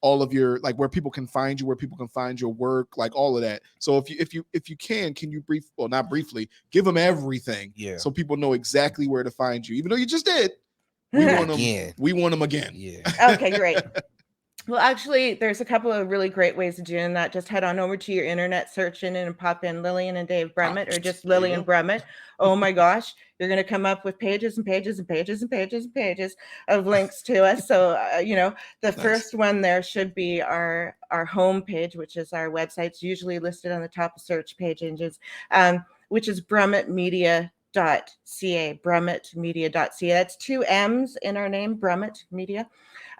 [SPEAKER 1] all of your, like, where people can find you, where people can find your work, like all of that. So if you can you not briefly, give them everything, so people know exactly where to find you, even though you just did. We want them again.
[SPEAKER 2] Yeah.
[SPEAKER 4] Okay, great. Well, actually, there's a couple of really great ways of doing that. Just head on over to your internet search engine and pop in Lillian and Dave Brummet, or just Lillian Brummet. Oh my gosh, you're going to come up with pages and pages and pages and pages and pages of links to us. So, the first one there should be our home page, which is our website. It's usually listed on the top of search page engines, which is brummetmedia.ca, brummetmedia.ca. That's 2 M's in our name, Brummet Media.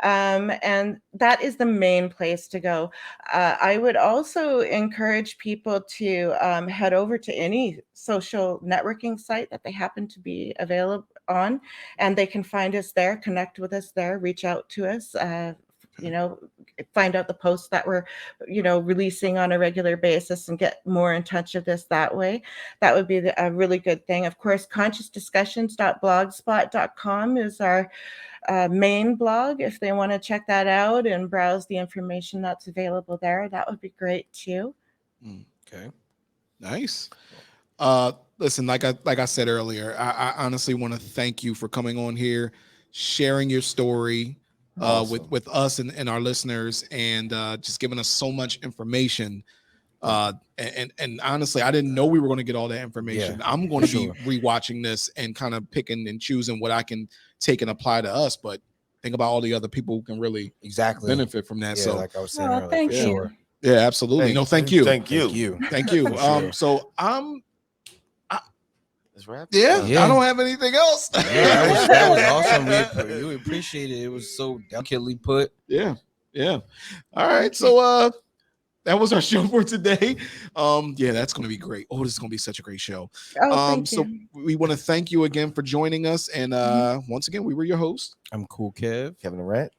[SPEAKER 4] And that is the main place to go. I would also encourage people to head over to any social networking site that they happen to be available on, and they can find us there, connect with us there, reach out to us, find out the posts that we're, releasing on a regular basis and get more in touch with us that way. That would be a really good thing. Of course, consciousdiscussions.blogspot.com is our main blog. If they want to check that out and browse the information that's available there, that would be great too.
[SPEAKER 1] Okay, nice. Listen, like I said earlier, I honestly want to thank you for coming on here, sharing your story with us and our listeners, and just giving us so much information. And honestly, I didn't know we were going to get all that information. I'm going to be rewatching this and kind of picking and choosing what I can take and apply to us. But think about all the other people who can really benefit from that. So,
[SPEAKER 2] like I was saying earlier,
[SPEAKER 4] thank you.
[SPEAKER 2] Sure.
[SPEAKER 1] Yeah, absolutely. Thank you.
[SPEAKER 3] Thank you.
[SPEAKER 2] Sure.
[SPEAKER 1] So I don't have anything else.
[SPEAKER 2] That was awesome. We appreciate it. It was so delicately put.
[SPEAKER 1] Yeah. Yeah. All right. So that was our show for today. Yeah, that's gonna be great. Oh, this is gonna be such a great show.
[SPEAKER 4] Thank
[SPEAKER 1] So
[SPEAKER 4] you.
[SPEAKER 1] we want to thank you again for joining us. And once again, we were your host.
[SPEAKER 2] I'm Cool Kev.
[SPEAKER 3] Kevin Durant.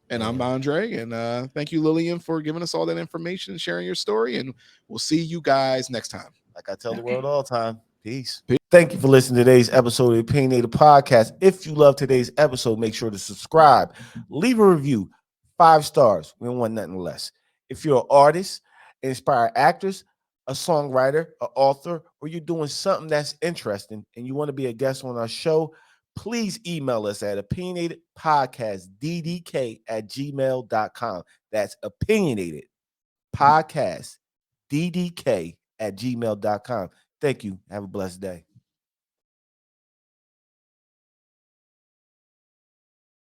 [SPEAKER 1] And I'm Andre. And thank you, Lillian, for giving us all that information and sharing your story. And we'll see you guys next time.
[SPEAKER 3] Like I tell the world all the time. Peace. Thank you for listening to today's episode of the Opinionated Podcast. If you love today's episode, make sure to subscribe, leave a review, 5 stars. We don't want nothing less. If you're an artist, an inspired actress, a songwriter, an author, or you're doing something that's interesting and you want to be a guest on our show, please email us at opinionatedpodcastddk@gmail.com. That's opinionatedpodcastddk@gmail.com. Thank you. Have a blessed day.